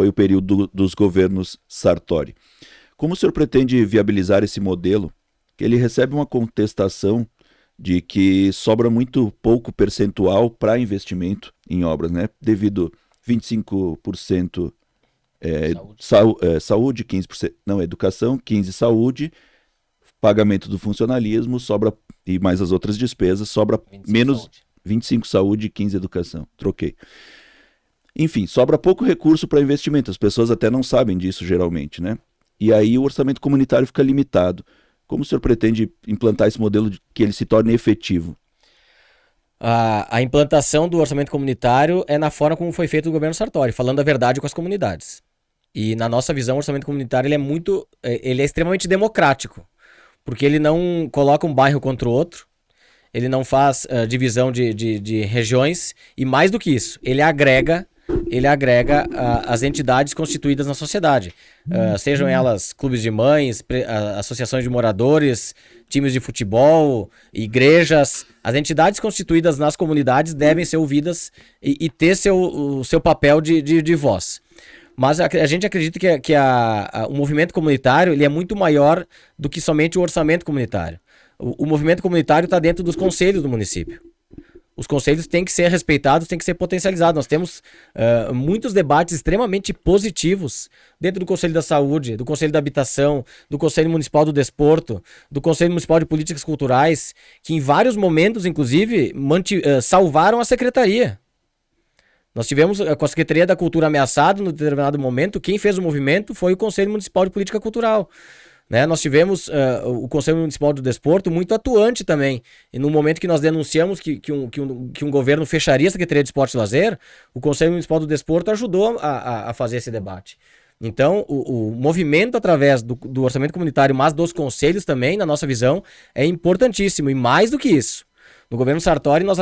o período dos governos Sartori. Como o senhor pretende viabilizar esse modelo, que ele recebe uma contestação de que sobra muito pouco percentual para investimento em obras, né? Devido 25% saúde, 15%, não, educação, 15% saúde, pagamento do funcionalismo, sobra, e mais as outras despesas, sobra menos saúde. 25% saúde e 15% educação. Troquei. Enfim, sobra pouco recurso para investimento, as pessoas até não sabem disso geralmente, né? E aí o orçamento comunitário fica limitado. Como o senhor pretende implantar esse modelo que ele se torne efetivo? A implantação do orçamento comunitário é na forma como foi feito o governo Sartori, falando a verdade com as comunidades. E na nossa visão, o orçamento comunitário ele é extremamente democrático, porque ele não coloca um bairro contra o outro, ele não faz divisão de regiões, e mais do que isso, ele agrega as entidades constituídas na sociedade, sejam elas clubes de mães, associações de moradores, times de futebol, igrejas. As entidades constituídas nas comunidades devem ser ouvidas e ter o seu papel de voz. Mas a gente acredita que o movimento comunitário ele é muito maior do que somente o orçamento comunitário. O movimento comunitário está dentro dos conselhos do município. Os conselhos têm que ser respeitados, têm que ser potencializados. Nós temos muitos debates extremamente positivos dentro do Conselho da Saúde, do Conselho da Habitação, do Conselho Municipal do Desporto, do Conselho Municipal de Políticas Culturais, que em vários momentos, inclusive, salvaram a secretaria. Nós tivemos com a Secretaria da Cultura ameaçada no determinado momento. Quem fez o movimento foi o Conselho Municipal de Política Cultural. Né? Nós tivemos o Conselho Municipal do Desporto muito atuante também. E no momento que nós denunciamos que um governo fecharia a Secretaria de Esporte e Lazer, o Conselho Municipal do Desporto ajudou a fazer esse debate. Então, o movimento através do orçamento comunitário, mas dos conselhos também, na nossa visão, é importantíssimo. E mais do que isso, no governo Sartori nós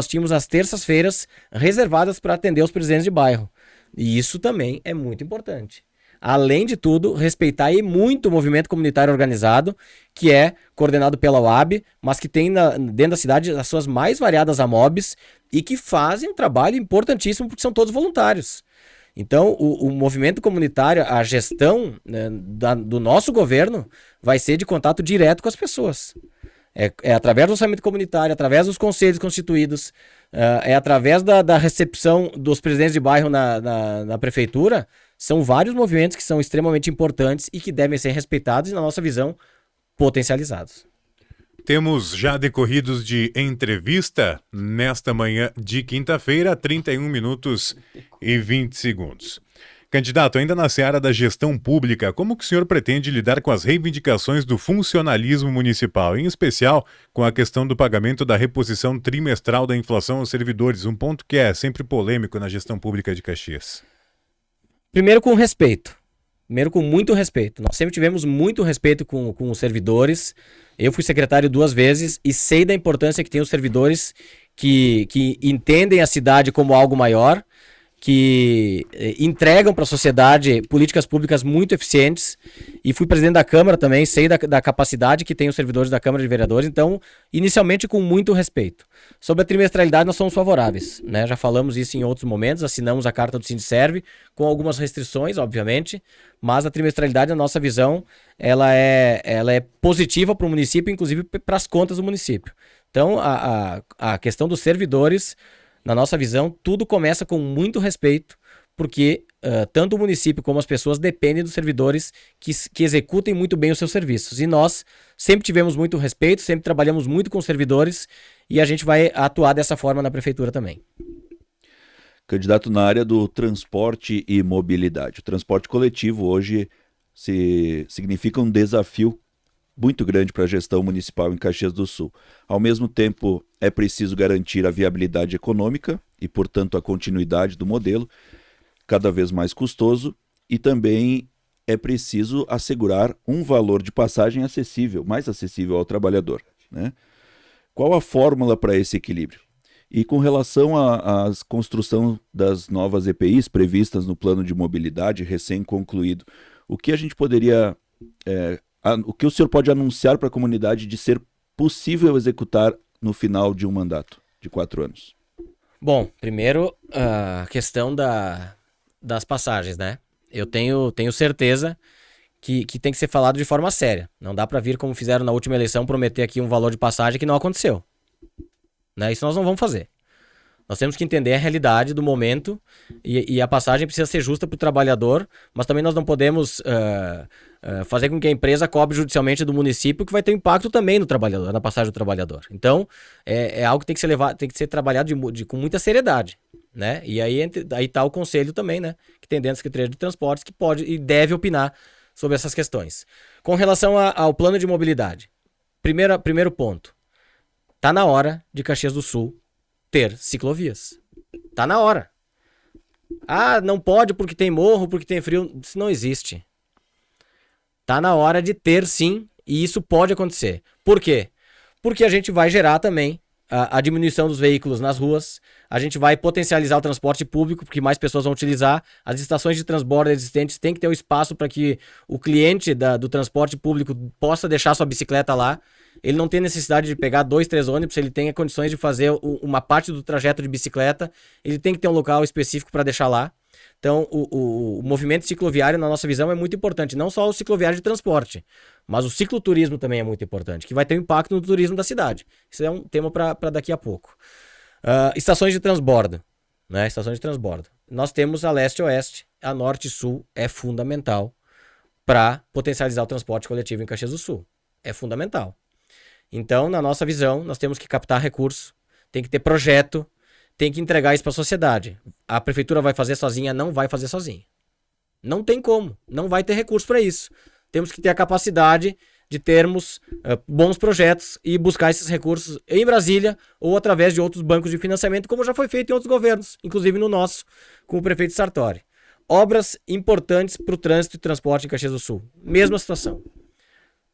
tínhamos as terças-feiras reservadas para atender os presidentes de bairro. E isso também é muito importante. Além de tudo, respeitar e muito o movimento comunitário organizado, que é coordenado pela UAB, mas que tem dentro da cidade as suas mais variadas AMOBs e que fazem um trabalho importantíssimo porque são todos voluntários. Então, o movimento comunitário, a gestão, né, do nosso governo vai ser de contato direto com as pessoas. É através do orçamento comunitário, através dos conselhos constituídos, é através da recepção dos presidentes de bairro na prefeitura. São vários movimentos que são extremamente importantes e que devem ser respeitados e, na nossa visão, potencializados. Temos já decorridos de entrevista nesta manhã de quinta-feira, 31 minutos e 20 segundos. Candidato, ainda na seara da gestão pública, como que o senhor pretende lidar com as reivindicações do funcionalismo municipal, em especial com a questão do pagamento da reposição trimestral da inflação aos servidores, um ponto que é sempre polêmico na gestão pública de Caxias? Primeiro com respeito. Primeiro com muito respeito. Nós sempre tivemos muito respeito com os servidores. Eu fui secretário 2 vezes e sei da importância que tem os servidores que entendem a cidade como algo maior, que entregam para a sociedade políticas públicas muito eficientes. E fui presidente da Câmara também, sei da capacidade que tem os servidores da Câmara de Vereadores. Então, inicialmente com muito respeito. Sobre a trimestralidade, nós somos favoráveis, né? Já falamos isso em outros momentos, assinamos a carta do Sindiserve, com algumas restrições, obviamente, mas a trimestralidade, na nossa visão, ela é positiva para o município, inclusive para as contas do município. Então, a questão dos servidores, na nossa visão, tudo começa com muito respeito, porque tanto o município como as pessoas dependem dos servidores que executem muito bem os seus serviços. E nós sempre tivemos muito respeito, sempre trabalhamos muito com os servidores e a gente vai atuar dessa forma na prefeitura também. Candidato, na área do transporte e mobilidade. O transporte coletivo hoje significa um desafio muito grande para a gestão municipal em Caxias do Sul. Ao mesmo tempo, é preciso garantir a viabilidade econômica e, portanto, a continuidade do modelo, cada vez mais custoso, e também é preciso assegurar um valor de passagem acessível, mais acessível ao trabalhador, né? Qual a fórmula para esse equilíbrio? E com relação à construção das novas EPIs previstas no plano de mobilidade recém-concluído, o que a gente poderia... o que o senhor pode anunciar para a comunidade de ser possível executar no final de um mandato de 4 anos? Bom, primeiro a questão das passagens, né? Eu tenho certeza que tem que ser falado de forma séria. Não dá para vir, como fizeram na última eleição, prometer aqui um valor de passagem que não aconteceu. Né? Isso nós não vamos fazer. Nós temos que entender a realidade do momento e a passagem precisa ser justa para o trabalhador, mas também nós não podemos fazer com que a empresa cobre judicialmente do município, que vai ter impacto também no trabalhador, na passagem do trabalhador. Então, é algo que tem que ser tem que ser trabalhado com muita seriedade. Né? E aí está o conselho também, né? Que tem dentro da Secretaria de Transportes, que pode e deve opinar sobre essas questões. Com relação ao plano de mobilidade, primeiro ponto, está na hora de Caxias do Sul ter ciclovias. Está na hora. Ah, não pode porque tem morro, porque tem frio. Isso não existe. Está na hora de ter, sim, e isso pode acontecer. Por quê? Porque a gente vai gerar também a diminuição dos veículos nas ruas, a gente vai potencializar o transporte público, porque mais pessoas vão utilizar, as estações de transbordo existentes têm que ter um espaço para que o cliente do transporte público possa deixar sua bicicleta lá, ele não tem necessidade de pegar 2, 3 ônibus, ele tem condições de fazer uma parte do trajeto de bicicleta, ele tem que ter um local específico para deixar lá. Então, o movimento cicloviário, na nossa visão, é muito importante. Não só o cicloviário de transporte, mas o cicloturismo também é muito importante, que vai ter um impacto no turismo da cidade. Isso é um tema para daqui a pouco. Estações de transbordo, né? Estações de transbordo. Nós temos a leste-oeste, a norte-sul é fundamental para potencializar o transporte coletivo em Caxias do Sul. É fundamental. Então, na nossa visão, nós temos que captar recursos, tem que ter projeto, tem que entregar isso para a sociedade. A prefeitura vai fazer sozinha? Não vai fazer sozinha. Não tem como, não vai ter recurso para isso. Temos que ter a capacidade de termos bons projetos e buscar esses recursos em Brasília ou através de outros bancos de financiamento, como já foi feito em outros governos, inclusive no nosso, com o prefeito Sartori. Obras importantes para o trânsito e transporte em Caxias do Sul. Mesma situação.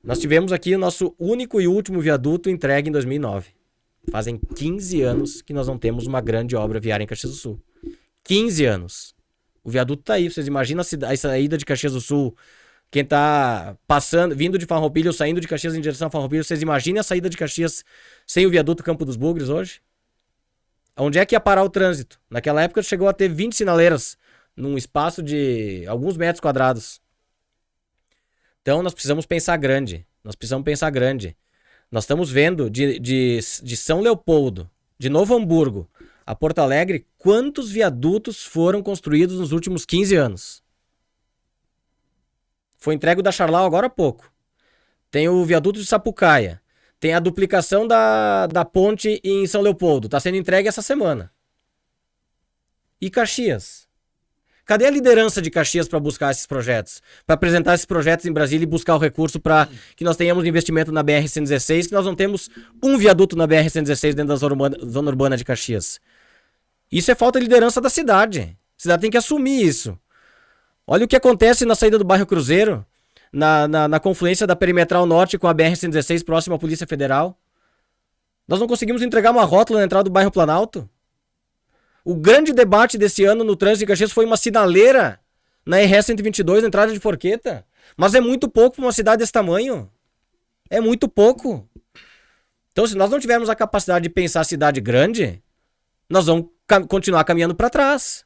Nós tivemos aqui o nosso único e último viaduto entregue em 2009. Fazem 15 anos que nós não temos uma grande obra viária em Caxias do Sul. 15 anos. O viaduto está aí. Vocês imaginam a saída de Caxias do Sul? Quem está passando, vindo de Farroupilha ou saindo de Caxias em direção a Farroupilha, vocês imaginem a saída de Caxias sem o viaduto Campo dos Bugres hoje? Onde é que ia parar o trânsito? Naquela época chegou a ter 20 sinaleiras num espaço de alguns metros quadrados. Então nós precisamos pensar grande. Nós estamos vendo de São Leopoldo, de Novo Hamburgo a Porto Alegre, quantos viadutos foram construídos nos últimos 15 anos. Foi entregue o da Charlau agora há pouco. Tem o viaduto de Sapucaia. Tem a duplicação da ponte em São Leopoldo. Está sendo entregue essa semana. E Caxias? Cadê a liderança de Caxias para buscar esses projetos? Para apresentar esses projetos em Brasília e buscar o recurso para que nós tenhamos investimento na BR-116, que nós não temos um viaduto na BR-116 dentro da zona urbana de Caxias. Isso é falta de liderança da cidade. A cidade tem que assumir isso. Olha o que acontece na saída do bairro Cruzeiro, na confluência da Perimetral Norte com a BR-116 próxima à Polícia Federal. Nós não conseguimos entregar uma rótula na entrada do bairro Planalto. O grande debate desse ano no trânsito de Caxias foi uma sinaleira na RS-122, na entrada de Forqueta. Mas é muito pouco para uma cidade desse tamanho. É muito pouco. Então, se nós não tivermos a capacidade de pensar cidade grande, nós vamos continuar caminhando para trás.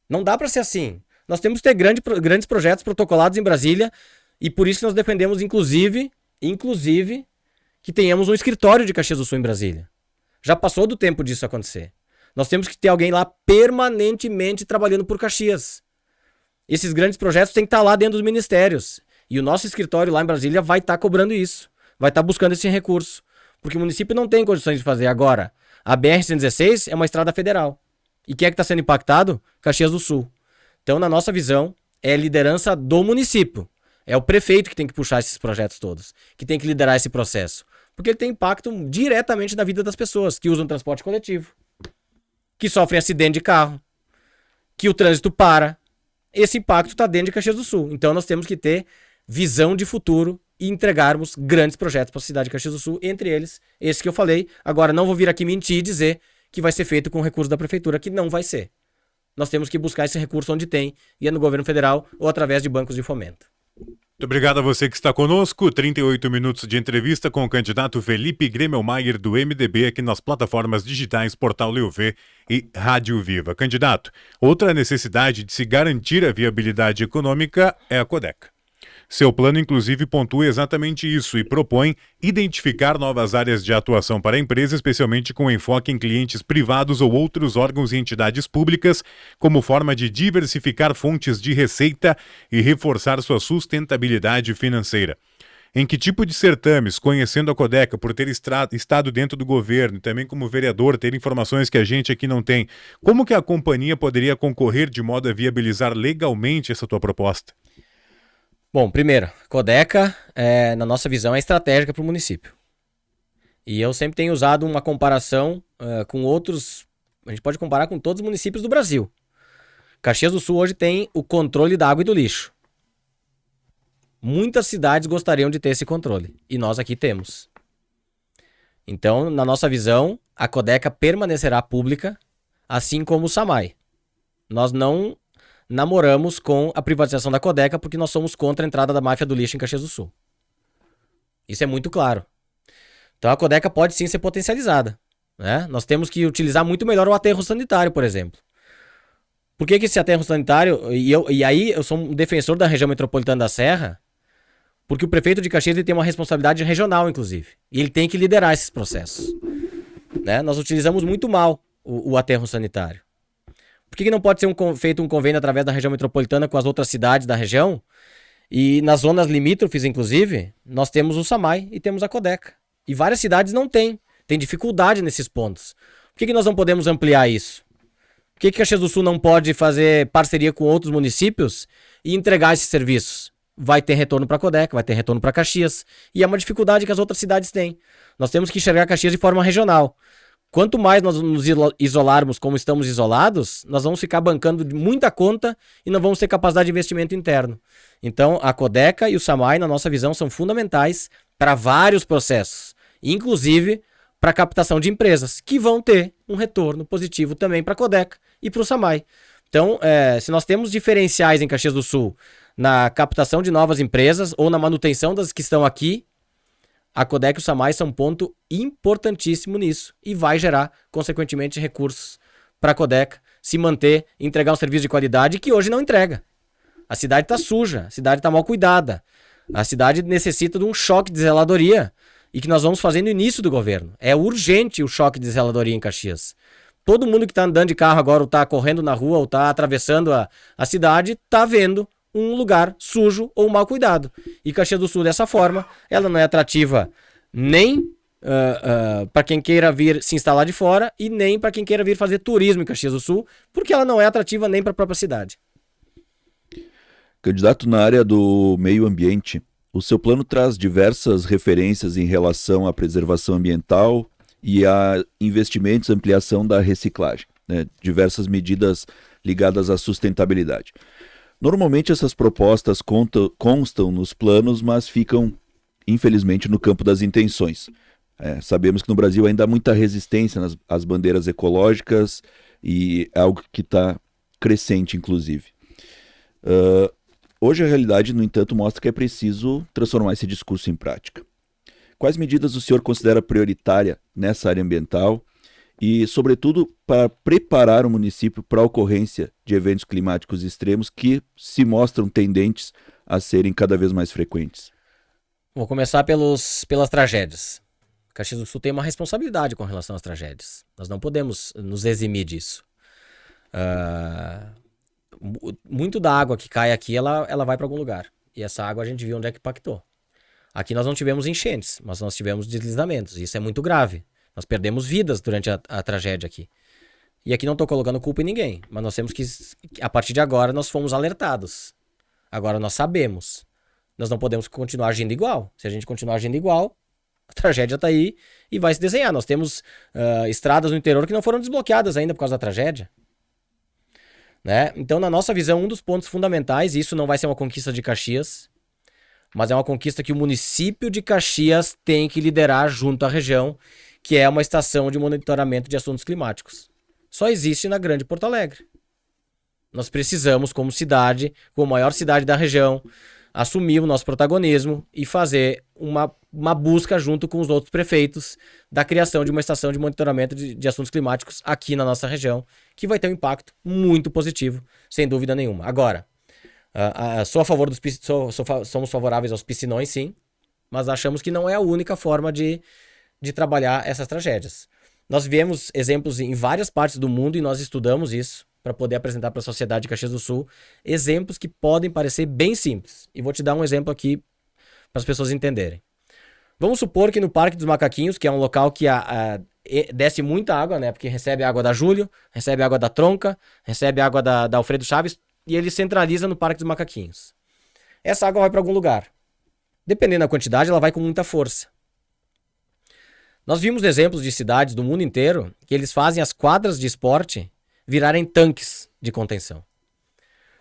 Não dá para ser assim. Nós temos que ter grandes projetos protocolados em Brasília e por isso que nós defendemos, inclusive, que tenhamos um escritório de Caxias do Sul em Brasília. Já passou do tempo disso acontecer. Nós temos que ter alguém lá permanentemente trabalhando por Caxias. Esses grandes projetos têm que estar lá dentro dos ministérios. E o nosso escritório lá em Brasília vai estar cobrando isso. Vai estar buscando esse recurso. Porque o município não tem condições de fazer agora. A BR-116 é uma estrada federal. E quem é que está sendo impactado? Caxias do Sul. Então, na nossa visão, é a liderança do município. É o prefeito que tem que puxar esses projetos todos. Que tem que liderar esse processo. Porque ele tem impacto diretamente na vida das pessoas que usam transporte coletivo. Que sofrem acidente de carro. Que o trânsito para. Esse impacto está dentro de Caxias do Sul. Então, nós temos que ter visão de futuro e entregarmos grandes projetos para a cidade de Caxias do Sul. Entre eles, esse que eu falei. Agora, não vou vir aqui mentir e dizer que vai ser feito com recurso da prefeitura, que não vai ser. Nós temos que buscar esse recurso onde tem, e é no governo federal ou através de bancos de fomento. Muito obrigado a você que está conosco. 38 minutos de entrevista com o candidato Felipe Gremelmaier, do MDB, aqui nas plataformas digitais Portal Leu Vê e Rádio Viva. Candidato, outra necessidade de se garantir a viabilidade econômica é a Codeca. Seu plano, inclusive, pontua exatamente isso e propõe identificar novas áreas de atuação para a empresa, especialmente com enfoque em clientes privados ou outros órgãos e entidades públicas, como forma de diversificar fontes de receita e reforçar sua sustentabilidade financeira. Em que tipo de certames, conhecendo a Codeca por ter estado dentro do governo e também como vereador, ter informações que a gente aqui não tem, como que a companhia poderia concorrer de modo a viabilizar legalmente essa tua proposta? Bom, primeiro, Codeca, na nossa visão, é estratégica para o município. E eu sempre tenho usado uma comparação com outros... A gente pode comparar com todos os municípios do Brasil. Caxias do Sul hoje tem o controle da água e do lixo. Muitas cidades gostariam de ter esse controle. E nós aqui temos. Então, na nossa visão, a Codeca permanecerá pública, assim como o SAMAI. Nós não namoramos com a privatização da Codeca porque nós somos contra a entrada da máfia do lixo em Caxias do Sul. Isso é muito claro. Então a Codeca pode sim ser potencializada, né? Nós temos que utilizar muito melhor o aterro sanitário, por exemplo. Por que esse aterro sanitário... E aí eu sou um defensor da região metropolitana da Serra, porque o prefeito de Caxias ele tem uma responsabilidade regional, inclusive. E ele tem que liderar esses processos. né? Nós utilizamos muito mal o aterro sanitário. Por que não pode ser feito um convênio através da região metropolitana com as outras cidades da região? E nas zonas limítrofes, inclusive, nós temos o SAMAI e temos a Codeca. E várias cidades não têm. Tem dificuldade nesses pontos. Por que nós não podemos ampliar isso? Por que Caxias do Sul não pode fazer parceria com outros municípios e entregar esses serviços? Vai ter retorno para a Codeca, vai ter retorno para Caxias. E é uma dificuldade que as outras cidades têm. Nós temos que enxergar Caxias de forma regional. Quanto mais nós nos isolarmos como estamos isolados, nós vamos ficar bancando muita conta e não vamos ter capacidade de investimento interno. Então, a Codeca e o SAMAI, na nossa visão, são fundamentais para vários processos, inclusive para a captação de empresas, que vão ter um retorno positivo também para a Codeca e para o SAMAI. Então, se nós temos diferenciais em Caxias do Sul na captação de novas empresas ou na manutenção das que estão aqui, a Codeca e o SAMAI são um ponto importantíssimo nisso e vai gerar, consequentemente, recursos para a Codeca se manter, entregar um serviço de qualidade que hoje não entrega. A cidade está suja, a cidade está mal cuidada, a cidade necessita de um choque de zeladoria e que nós vamos fazer no início do governo. É urgente o choque de zeladoria em Caxias. Todo mundo que está andando de carro agora ou está correndo na rua ou está atravessando a cidade está vendo um lugar sujo ou mal cuidado. E Caxias do Sul, dessa forma, ela não é atrativa nem para quem queira vir se instalar de fora e nem para quem queira vir fazer turismo em Caxias do Sul, porque ela não é atrativa nem para a própria cidade. Candidato na área do meio ambiente, o seu plano traz diversas referências em relação à preservação ambiental e a investimentos e ampliação da reciclagem, né? Diversas medidas ligadas à sustentabilidade. Normalmente essas propostas constam nos planos, mas ficam, infelizmente, no campo das intenções. Sabemos que no Brasil ainda há muita resistência às bandeiras ecológicas e é algo que está crescente, inclusive. Hoje a realidade, no entanto, mostra que é preciso transformar esse discurso em prática. Quais medidas o senhor considera prioritária nessa área ambiental e, sobretudo, para preparar o município para a ocorrência de eventos climáticos extremos que se mostram tendentes a serem cada vez mais frequentes? Vou começar pelas tragédias. Caxias do Sul tem uma responsabilidade com relação às tragédias. Nós não podemos nos eximir disso. Muito da água que cai aqui, ela vai para algum lugar. E essa água a gente viu onde é que impactou. Aqui nós não tivemos enchentes, mas nós tivemos deslizamentos. E isso é muito grave. Nós perdemos vidas durante a tragédia aqui. E aqui não estou colocando culpa em ninguém, mas nós temos que, a partir de agora, nós fomos alertados. Agora nós sabemos. Nós não podemos continuar agindo igual. Se a gente continuar agindo igual, a tragédia está aí e vai se desenhar. Nós temos estradas no interior que não foram desbloqueadas ainda por causa da tragédia. Né? Então, na nossa visão, um dos pontos fundamentais, e isso não vai ser uma conquista de Caxias, mas é uma conquista que o município de Caxias tem que liderar junto à região, que é uma estação de monitoramento de assuntos climáticos. Só existe na Grande Porto Alegre. Nós precisamos, como cidade, como maior cidade da região, assumir o nosso protagonismo e fazer uma busca junto com os outros prefeitos da criação de uma estação de monitoramento de assuntos climáticos aqui na nossa região, que vai ter um impacto muito positivo, sem dúvida nenhuma. Agora, sou a favor somos favoráveis aos piscinões, sim, mas achamos que não é a única forma de trabalhar essas tragédias. Nós vemos exemplos em várias partes do mundo e nós estudamos isso para poder apresentar para a sociedade de Caxias do Sul, exemplos que podem parecer bem simples. E vou te dar um exemplo aqui para as pessoas entenderem. Vamos supor que no Parque dos Macaquinhos, que é um local que desce muita água, né? Porque recebe água da Júlio, recebe água da Tronca, recebe água da Alfredo Chaves e ele centraliza no Parque dos Macaquinhos. Essa água vai para algum lugar. Dependendo da quantidade, ela vai com muita força. Nós vimos exemplos de cidades do mundo inteiro que eles fazem as quadras de esporte virarem tanques de contenção.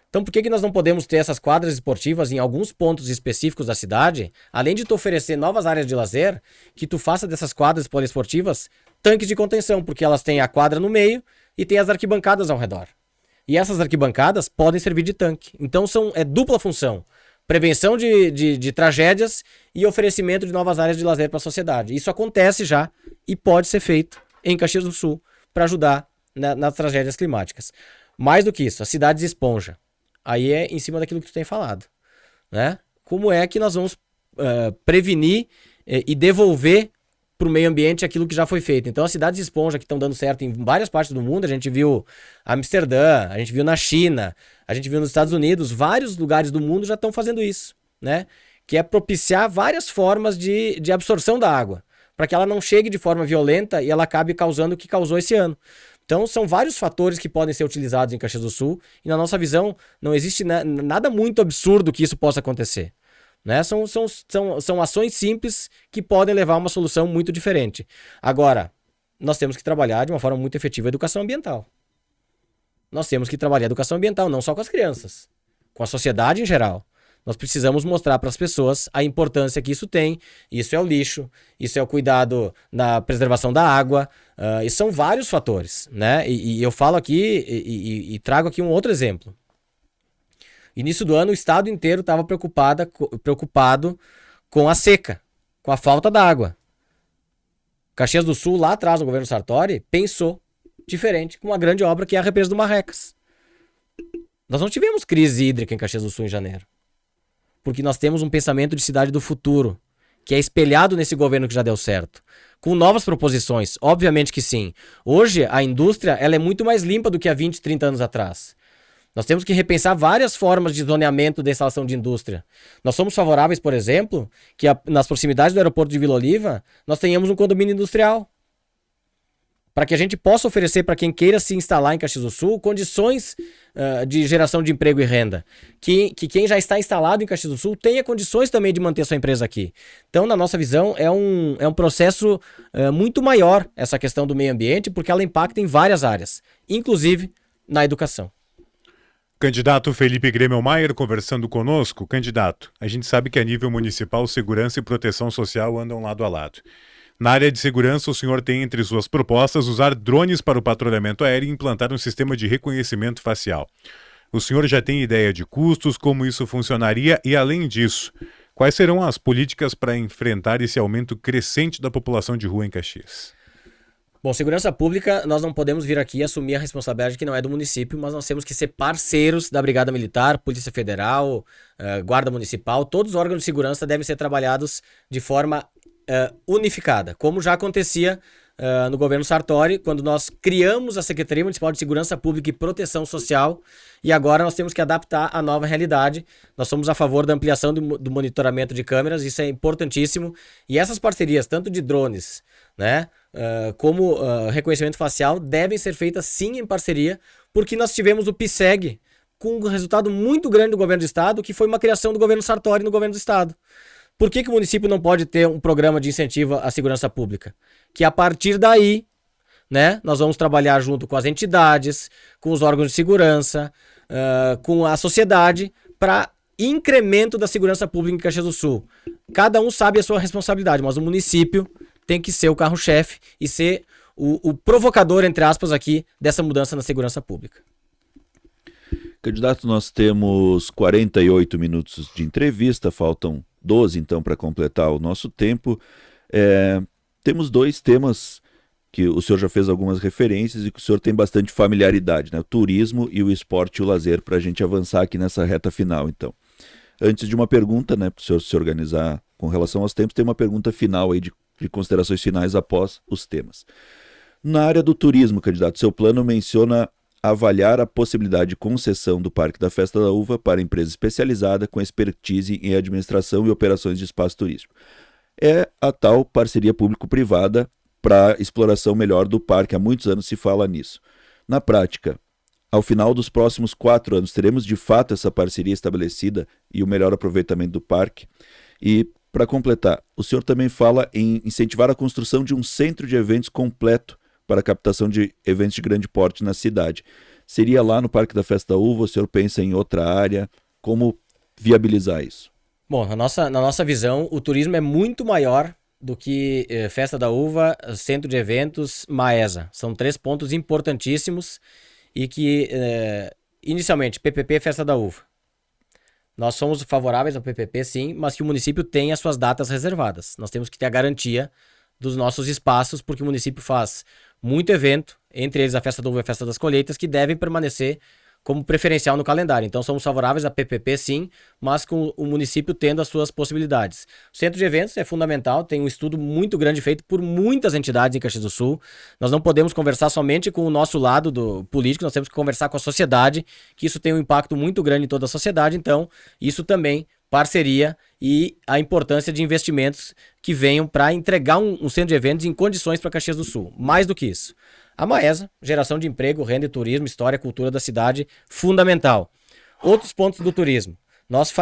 Então por que nós não podemos ter essas quadras esportivas em alguns pontos específicos da cidade, além de tu oferecer novas áreas de lazer, que tu faça dessas quadras poliesportivas tanques de contenção, porque elas têm a quadra no meio e tem as arquibancadas ao redor. E essas arquibancadas podem servir de tanque. Então é dupla função. Prevenção de tragédias e oferecimento de novas áreas de lazer para a sociedade. Isso acontece já e pode ser feito em Caxias do Sul para ajudar nas tragédias climáticas. Mais do que isso, as cidades esponja. Aí é em cima daquilo que tu tem falado. Né? Como é que nós vamos prevenir e devolver para o meio ambiente aquilo que já foi feito. Então as cidades esponja que estão dando certo em várias partes do mundo, a gente viu Amsterdã, a gente viu na China, a gente viu nos Estados Unidos, vários lugares do mundo já estão fazendo isso, né? Que é propiciar várias formas de absorção da água, para que ela não chegue de forma violenta e ela acabe causando o que causou esse ano. Então são vários fatores que podem ser utilizados em Caxias do Sul e na nossa visão não existe nada muito absurdo que isso possa acontecer. Né? São ações simples que podem levar a uma solução muito diferente. Agora, nós temos que trabalhar de uma forma muito efetiva a educação ambiental. Nós temos que trabalhar a educação ambiental, não só com as crianças, com a sociedade em geral. Nós precisamos mostrar para as pessoas a importância que isso tem. Isso é o lixo, isso é o cuidado na preservação da água, e são vários fatores. Né? E eu falo aqui e trago aqui um outro exemplo. Início do ano, o estado inteiro estava preocupado com a seca, com a falta d'água. Caxias do Sul, lá atrás, no governo Sartori, pensou diferente com uma grande obra que é a represa do Marrecas. Nós não tivemos crise hídrica em Caxias do Sul em janeiro, porque nós temos um pensamento de cidade do futuro, que é espelhado nesse governo que já deu certo. Com novas proposições, obviamente que sim. Hoje, a indústria ela é muito mais limpa do que há 20, 30 anos atrás. Nós temos que repensar várias formas de zoneamento da instalação de indústria. Nós somos favoráveis, por exemplo, que nas proximidades do aeroporto de Vila Oliva, nós tenhamos um condomínio industrial. Para que a gente possa oferecer para quem queira se instalar em Caxias do Sul condições de geração de emprego e renda. Que quem já está instalado em Caxias do Sul tenha condições também de manter sua empresa aqui. Então, na nossa visão, é um processo muito maior essa questão do meio ambiente, porque ela impacta em várias áreas, inclusive na educação. Candidato Felipe Gremelmaier conversando conosco. Candidato, a gente sabe que a nível municipal segurança e proteção social andam lado a lado. Na área de segurança, o senhor tem entre suas propostas usar drones para o patrulhamento aéreo e implantar um sistema de reconhecimento facial. O senhor já tem ideia de custos, como isso funcionaria e, além disso, quais serão as políticas para enfrentar esse aumento crescente da população de rua em Caxias? Bom, segurança pública, nós não podemos vir aqui assumir a responsabilidade que não é do município, mas nós temos que ser parceiros da Brigada Militar, Polícia Federal, Guarda Municipal. Todos os órgãos de segurança devem ser trabalhados de forma unificada, como já acontecia no governo Sartori, quando nós criamos a Secretaria Municipal de Segurança Pública e Proteção Social, e agora nós temos que adaptar a nova realidade. Nós somos a favor da ampliação do monitoramento de câmeras, isso é importantíssimo, e essas parcerias, tanto de drones, né, como reconhecimento facial, devem ser feitas sim em parceria, porque nós tivemos o PSEG com um resultado muito grande do governo do estado, que foi uma criação do governo Sartori no governo do estado. Por que o município não pode ter um programa de incentivo à segurança pública? Que a partir daí, né, nós vamos trabalhar junto com as entidades, com os órgãos de segurança, com a sociedade, para incremento da segurança pública em Caxias do Sul. Cada um sabe a sua responsabilidade, mas o município tem que ser o carro-chefe e ser o provocador, entre aspas, aqui, dessa mudança na segurança pública. Candidato, nós temos 48 minutos de entrevista, faltam 12 então para completar o nosso tempo. Temos dois temas que o senhor já fez algumas referências e que o senhor tem bastante familiaridade, né? O turismo e o esporte e o lazer, para a gente avançar aqui nessa reta final, então. Antes de uma pergunta, né, para o senhor se organizar com relação aos tempos, tem uma pergunta final aí de considerações finais após os temas. Na área do turismo, candidato, seu plano menciona avaliar a possibilidade de concessão do Parque da Festa da Uva para empresa especializada com expertise em administração e operações de espaço turístico. É a tal parceria público-privada para exploração melhor do parque. Há muitos anos se fala nisso. Na prática, ao final dos próximos 4 anos, teremos de fato essa parceria estabelecida e o melhor aproveitamento do parque? E, para completar, o senhor também fala em incentivar a construção de um centro de eventos completo para a captação de eventos de grande porte na cidade. Seria lá no Parque da Festa da Uva? O senhor pensa em outra área? Como viabilizar isso? Bom, na nossa visão, o turismo é muito maior do que Festa da Uva, Centro de Eventos, Maesa. São 3 pontos importantíssimos e que, inicialmente, PPP Festa da Uva. Nós somos favoráveis ao PPP, sim, mas que o município tenha as suas datas reservadas. Nós temos que ter a garantia dos nossos espaços, porque o município faz muito evento, entre eles a Festa da Uva e a Festa das Colheitas, que devem permanecer como preferencial no calendário. Então somos favoráveis a PPP sim, mas com o município tendo as suas possibilidades. O centro de eventos é fundamental, tem um estudo muito grande feito por muitas entidades em Caxias do Sul. Nós não podemos conversar somente com o nosso lado do político, nós temos que conversar com a sociedade, que isso tem um impacto muito grande em toda a sociedade, então isso também parceria e a importância de investimentos que venham para entregar um centro de eventos em condições para Caxias do Sul. Mais do que isso. A Maesa, geração de emprego, renda e turismo, história, cultura da cidade, fundamental. Outros pontos do turismo. Nós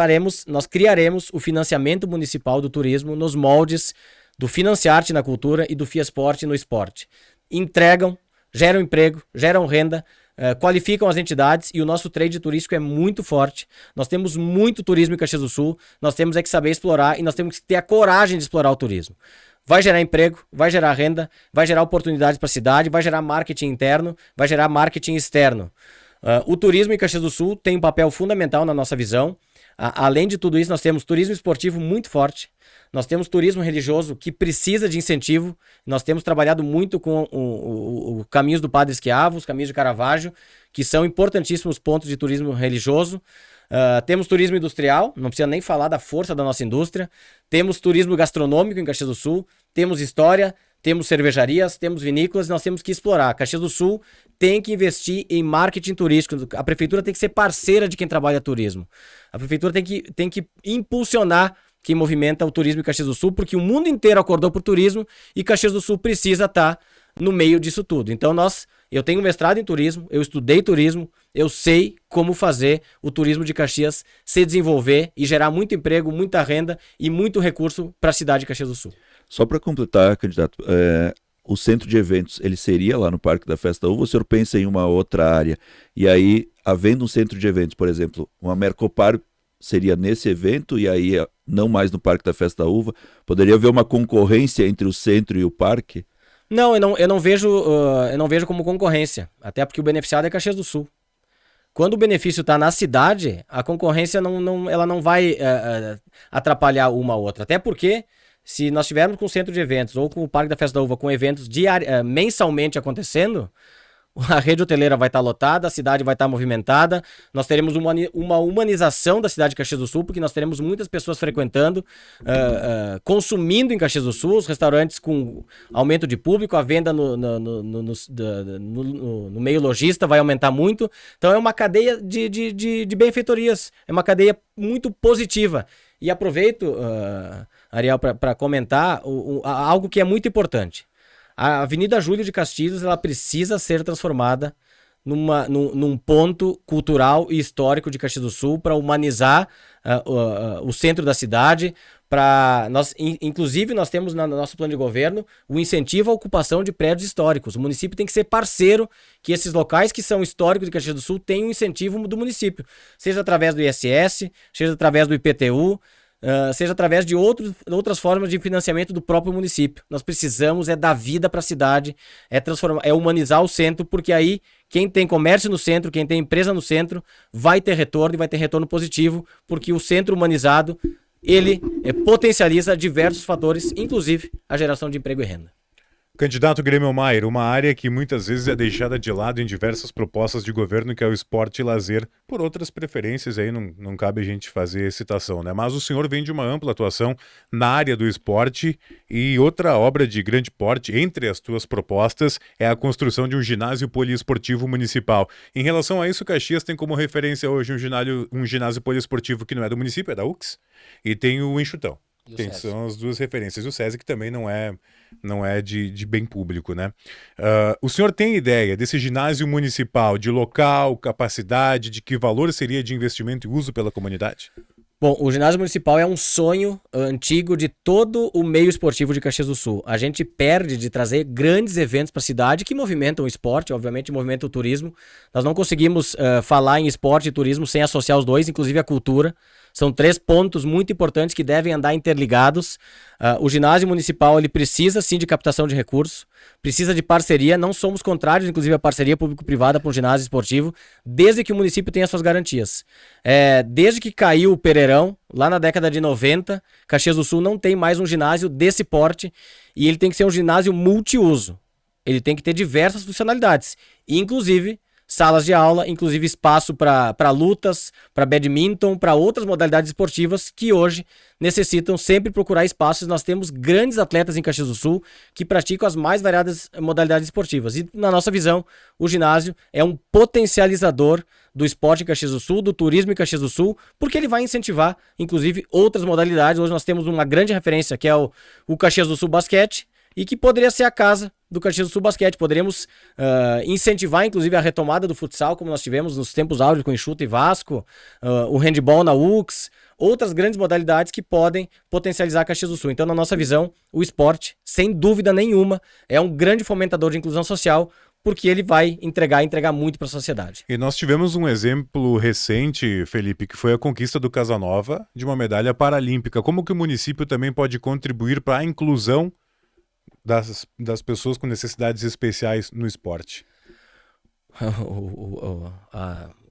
criaremos o financiamento municipal do turismo nos moldes do Financiarte na cultura e do Fiasport no esporte. Entregam, geram emprego, geram renda, qualificam as entidades e o nosso trade turístico é muito forte. Nós temos muito turismo em Caxias do Sul, nós temos que saber explorar e nós temos que ter a coragem de explorar o turismo. Vai gerar emprego, vai gerar renda, vai gerar oportunidades para a cidade, vai gerar marketing interno, vai gerar marketing externo. O turismo em Caxias do Sul tem um papel fundamental na nossa visão. Além de tudo isso, nós temos turismo esportivo muito forte. Nós temos turismo religioso que precisa de incentivo. Nós temos trabalhado muito com o Caminhos do Padre Esquiavo, os Caminhos de Caravaggio, que são importantíssimos pontos de turismo religioso. Temos turismo industrial, não precisa nem falar da força da nossa indústria. Temos turismo gastronômico em Caxias do Sul, temos história, temos cervejarias, temos vinícolas, nós temos que explorar. Caxias do Sul tem que investir em marketing turístico. A prefeitura tem que ser parceira de quem trabalha turismo. A prefeitura tem que impulsionar quem movimenta o turismo em Caxias do Sul, porque o mundo inteiro acordou por turismo e Caxias do Sul precisa estar no meio disso tudo. Então eu tenho mestrado em turismo, eu estudei turismo, eu sei como fazer o turismo de Caxias se desenvolver e gerar muito emprego, muita renda e muito recurso para a cidade de Caxias do Sul. Só para completar, candidato, o centro de eventos, ele seria lá no Parque da Festa da Uva, ou o senhor pensa em uma outra área? E aí, havendo um centro de eventos, por exemplo, uma Mercopar seria nesse evento e aí não mais no Parque da Festa da Uva? Poderia haver uma concorrência entre o centro e o parque? Não, eu não vejo como concorrência, até porque o beneficiado é Caxias do Sul. Quando o benefício está na cidade, a concorrência ela não vai atrapalhar uma ou outra. Até porque, se nós tivermos com o centro de eventos ou com o Parque da Festa da Uva com eventos mensalmente acontecendo, a rede hoteleira vai estar lotada, a cidade vai estar movimentada, nós teremos uma humanização da cidade de Caxias do Sul, porque nós teremos muitas pessoas frequentando, consumindo em Caxias do Sul, os restaurantes com aumento de público, a venda no meio lojista vai aumentar muito. Então é uma cadeia de benfeitorias, é uma cadeia muito positiva. E aproveito, Ariel, para comentar algo que é muito importante. A Avenida Júlio de Castilhos ela precisa ser transformada num ponto cultural e histórico de Caxias do Sul para humanizar o centro da cidade. Inclusive, nós temos no nosso plano de governo o incentivo à ocupação de prédios históricos. O município tem que ser parceiro, que esses locais que são históricos de Caxias do Sul tenham um incentivo do município, seja através do ISS, seja através do IPTU, seja através de outras formas de financiamento do próprio município. Nós precisamos dar vida para a cidade, humanizar o centro, porque aí quem tem comércio no centro, quem tem empresa no centro, vai ter retorno e vai ter retorno positivo, porque o centro humanizado, ele potencializa diversos fatores, inclusive a geração de emprego e renda. Candidato Grêmio Maier, uma área que muitas vezes é deixada de lado em diversas propostas de governo, que é o esporte e lazer, por outras preferências, aí não cabe a gente fazer citação, né? Mas o senhor vem de uma ampla atuação na área do esporte e outra obra de grande porte, entre as tuas propostas, é a construção de um ginásio poliesportivo municipal. Em relação a isso, Caxias tem como referência hoje um ginásio poliesportivo que não é do município, é da UX, e tem o Enxutão. São as duas referências. O SESI que também não é de bem público, né? O senhor tem ideia desse ginásio municipal, de local, capacidade, de que valor seria de investimento e uso pela comunidade? Bom, o ginásio municipal é um sonho antigo de todo o meio esportivo de Caxias do Sul. A gente perde de trazer grandes eventos para a cidade que movimentam o esporte, obviamente movimentam o turismo. Nós não conseguimos falar em esporte e turismo sem associar os dois, inclusive a cultura. São 3 pontos muito importantes que devem andar interligados. O ginásio municipal ele precisa sim de captação de recursos, precisa de parceria. Não somos contrários, inclusive, à parceria público-privada para um ginásio esportivo, desde que o município tenha suas garantias. Desde que caiu o Pereirão, lá na década de 90, Caxias do Sul não tem mais um ginásio desse porte e ele tem que ser um ginásio multiuso. Ele tem que ter diversas funcionalidades, inclusive salas de aula, inclusive espaço para lutas, para badminton, para outras modalidades esportivas que hoje necessitam sempre procurar espaços. Nós temos grandes atletas em Caxias do Sul que praticam as mais variadas modalidades esportivas. E, na nossa visão, o ginásio é um potencializador do esporte em Caxias do Sul, do turismo em Caxias do Sul, porque ele vai incentivar, inclusive, outras modalidades. Hoje nós temos uma grande referência, que é o Caxias do Sul Basquete, e que poderia ser a casa do Caxias do Sul Basquete. Poderíamos incentivar, inclusive, a retomada do futsal, como nós tivemos nos tempos áureos com Enxuta e Vasco, o handball na UX, outras grandes modalidades que podem potencializar Caxias do Sul. Então, na nossa visão, o esporte, sem dúvida nenhuma, é um grande fomentador de inclusão social, porque ele vai entregar muito para a sociedade. E nós tivemos um exemplo recente, Felipe, que foi a conquista do Casanova de uma medalha paralímpica. Como que o município também pode contribuir para a inclusão das pessoas com necessidades especiais no esporte?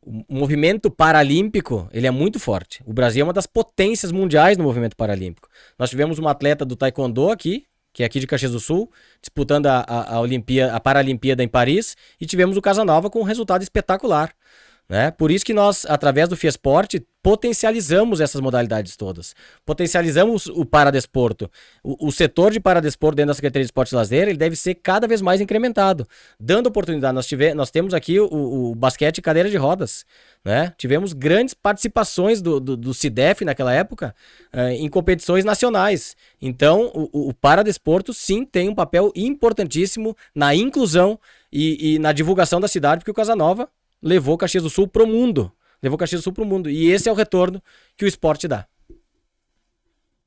O movimento paralímpico, ele é muito forte. O Brasil é uma das potências mundiais no movimento paralímpico. Nós tivemos uma atleta do taekwondo aqui, que é aqui de Caxias do Sul, disputando a Paralimpíada em Paris, e tivemos o Casanova com um resultado espetacular. Né? Por isso que nós, através do FIESPORT, potencializamos essas modalidades todas. Potencializamos o paradesporto. O setor de paradesporto dentro da Secretaria de Esporte e Lazer, ele deve ser cada vez mais incrementado. Dando oportunidade, nós temos aqui o basquete cadeira de rodas. Né? Tivemos grandes participações do CIDEF naquela época em competições nacionais. Então, o paradesporto, sim, tem um papel importantíssimo na inclusão e na divulgação da cidade, porque o Casanova levou Caxias do Sul para o mundo. Levou Caxias do Sul para o mundo. E esse é o retorno que o esporte dá.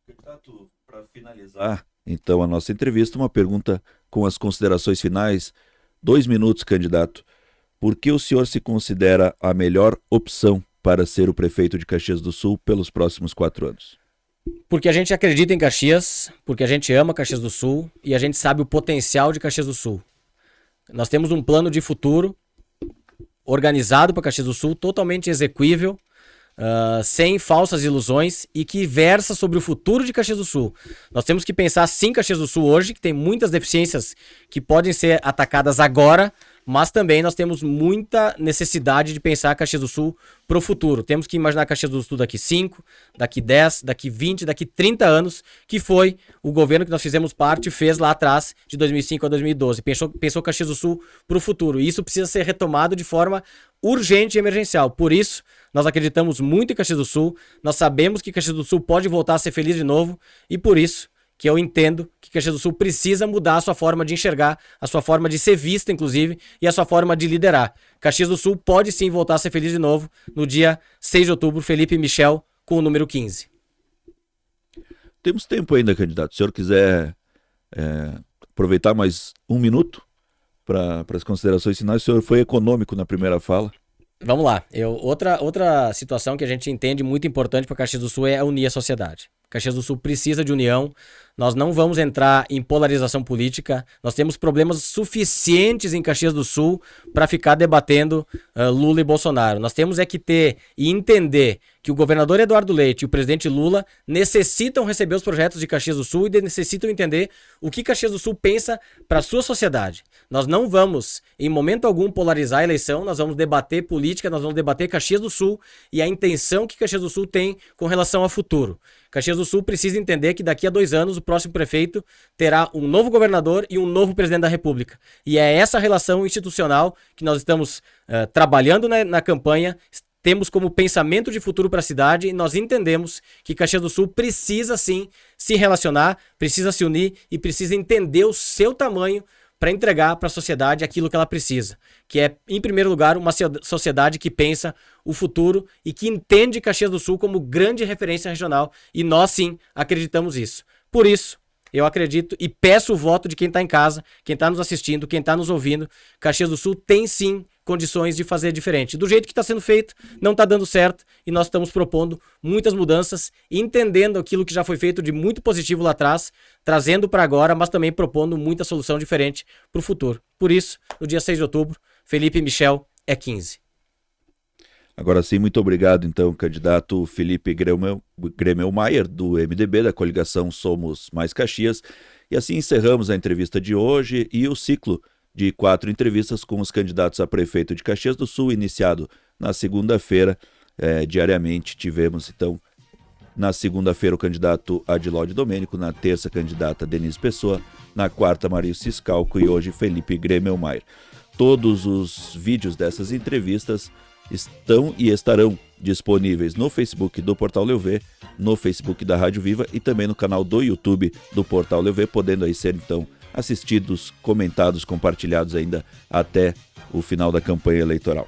Candidato, para finalizar, então, a nossa entrevista, uma pergunta com as considerações finais. 2 minutos, candidato. Por que o senhor se considera a melhor opção para ser o prefeito de Caxias do Sul pelos próximos 4 anos? Porque a gente acredita em Caxias, porque a gente ama Caxias do Sul e a gente sabe o potencial de Caxias do Sul. Nós temos um plano de futuro organizado para Caxias do Sul, totalmente execuível, sem falsas ilusões e que versa sobre o futuro de Caxias do Sul. Nós temos que pensar sim Caxias do Sul hoje, que tem muitas deficiências que podem ser atacadas agora, mas também nós temos muita necessidade de pensar Caxias do Sul para o futuro. Temos que imaginar Caxias do Sul daqui 5, daqui 10, daqui 20, daqui 30 anos, que foi o governo que nós fizemos parte e fez lá atrás, de 2005 a 2012. Pensou Caxias do Sul para o futuro. E isso precisa ser retomado de forma urgente e emergencial. Por isso, nós acreditamos muito em Caxias do Sul, nós sabemos que Caxias do Sul pode voltar a ser feliz de novo, e por isso que eu entendo que Caxias do Sul precisa mudar a sua forma de enxergar, a sua forma de ser vista, inclusive, e a sua forma de liderar. Caxias do Sul pode sim voltar a ser feliz de novo no dia 6 de outubro, Felipe Michel, com o número 15. Temos tempo ainda, candidato. Se o senhor quiser aproveitar mais 1 minuto para as considerações finais, o senhor foi econômico na primeira fala. Vamos lá. Outra situação que a gente entende muito importante para Caxias do Sul é unir a sociedade. Caxias do Sul precisa de união, nós não vamos entrar em polarização política, nós temos problemas suficientes em Caxias do Sul para ficar debatendo Lula e Bolsonaro. Nós temos que ter e entender que o governador Eduardo Leite e o presidente Lula necessitam receber os projetos de Caxias do Sul e necessitam entender o que Caxias do Sul pensa para a sua sociedade. Nós não vamos, em momento algum, polarizar a eleição, nós vamos debater política, nós vamos debater Caxias do Sul e a intenção que Caxias do Sul tem com relação ao futuro. Caxias do Sul precisa entender que daqui a 2 anos o próximo prefeito terá um novo governador e um novo presidente da República. E é essa relação institucional que nós estamos trabalhando na campanha, temos como pensamento de futuro para a cidade e nós entendemos que Caxias do Sul precisa sim se relacionar, precisa se unir e precisa entender o seu tamanho para entregar para a sociedade aquilo que ela precisa, que é, em primeiro lugar, uma sociedade que pensa o futuro e que entende Caxias do Sul como grande referência regional, e nós sim acreditamos isso. Por isso, eu acredito e peço o voto de quem está em casa, quem está nos assistindo, quem está nos ouvindo. Caxias do Sul tem sim condições de fazer diferente. Do jeito que está sendo feito, não está dando certo e nós estamos propondo muitas mudanças, entendendo aquilo que já foi feito de muito positivo lá atrás, trazendo para agora, mas também propondo muita solução diferente para o futuro. Por isso, no dia 6 de outubro, Felipe Michel é 15. Agora sim, muito obrigado, então, candidato Felipe Gremelmaier, do MDB, da coligação Somos Mais Caxias. E assim encerramos a entrevista de hoje e o ciclo de 4 entrevistas com os candidatos a prefeito de Caxias do Sul, iniciado na segunda-feira. Diariamente tivemos, então, na segunda-feira o candidato Adilóide Domênico, na terça a candidata Denise Pessoa, na quarta Mario Ciscalco e hoje Felipe Gremelmaier. Todos os vídeos dessas entrevistas estão e estarão disponíveis no Facebook do Portal Leuvé, no Facebook da Rádio Viva e também no canal do YouTube do Portal Leuvé, podendo aí ser então assistidos, comentados, compartilhados ainda até o final da campanha eleitoral.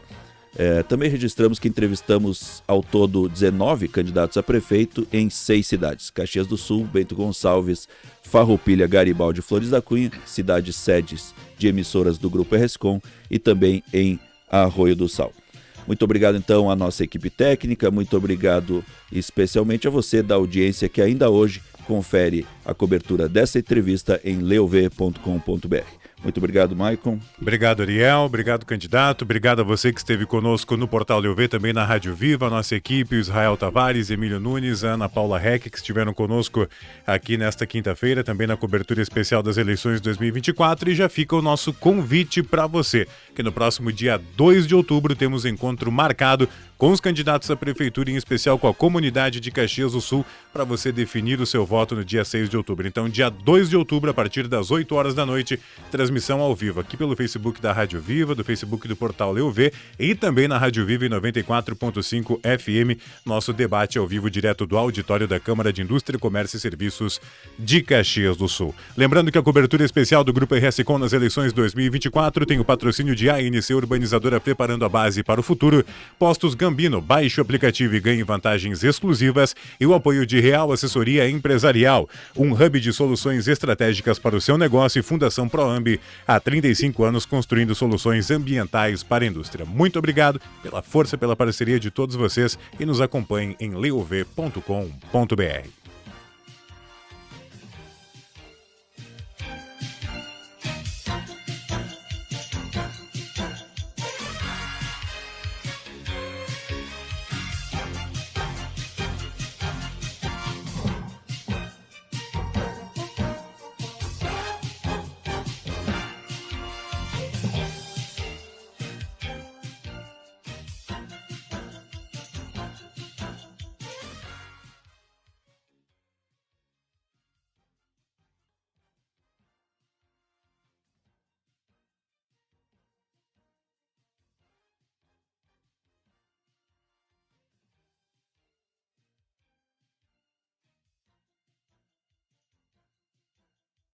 Também registramos que entrevistamos ao todo 19 candidatos a prefeito em 6 cidades: Caxias do Sul, Bento Gonçalves, Farroupilha, Garibaldi, Flores da Cunha, cidades sedes de emissoras do Grupo RSCom e também em Arroio do Sal. Muito obrigado então à nossa equipe técnica, muito obrigado especialmente a você da audiência que ainda hoje confere a cobertura dessa entrevista em leuv.com.br. Muito obrigado, Maicon. Obrigado, Ariel. Obrigado, candidato. Obrigado a você que esteve conosco no Portal Leuvé, também na Rádio Viva, a nossa equipe, o Israel Tavares, Emílio Nunes, a Ana Paula Heck, que estiveram conosco aqui nesta quinta-feira, também na cobertura especial das eleições de 2024. E já fica o nosso convite para você, que no próximo dia 2 de outubro temos encontro marcado com os candidatos à prefeitura, em especial com a comunidade de Caxias do Sul, para você definir o seu voto no dia 6 de outubro. Então, dia 2 de outubro, a partir das 8 horas da noite, transmissão ao vivo aqui pelo Facebook da Rádio Viva, do Facebook do Portal Leuvé e também na Rádio Viva em 94.5 FM, nosso debate ao vivo direto do auditório da Câmara de Indústria, Comércio e Serviços de Caxias do Sul. Lembrando que a cobertura especial do Grupo RSCom nas eleições 2024 tem o patrocínio de ANC Urbanizadora, preparando a base para o futuro, Postos Gambino, baixe o aplicativo e ganhe vantagens exclusivas, e o apoio de Real Assessoria Empresarial, um hub de soluções estratégicas para o seu negócio, e Fundação Proambi, há 35 anos construindo soluções ambientais para a indústria. Muito obrigado pela força, pela parceria de todos vocês e nos acompanhem em leuv.com.br.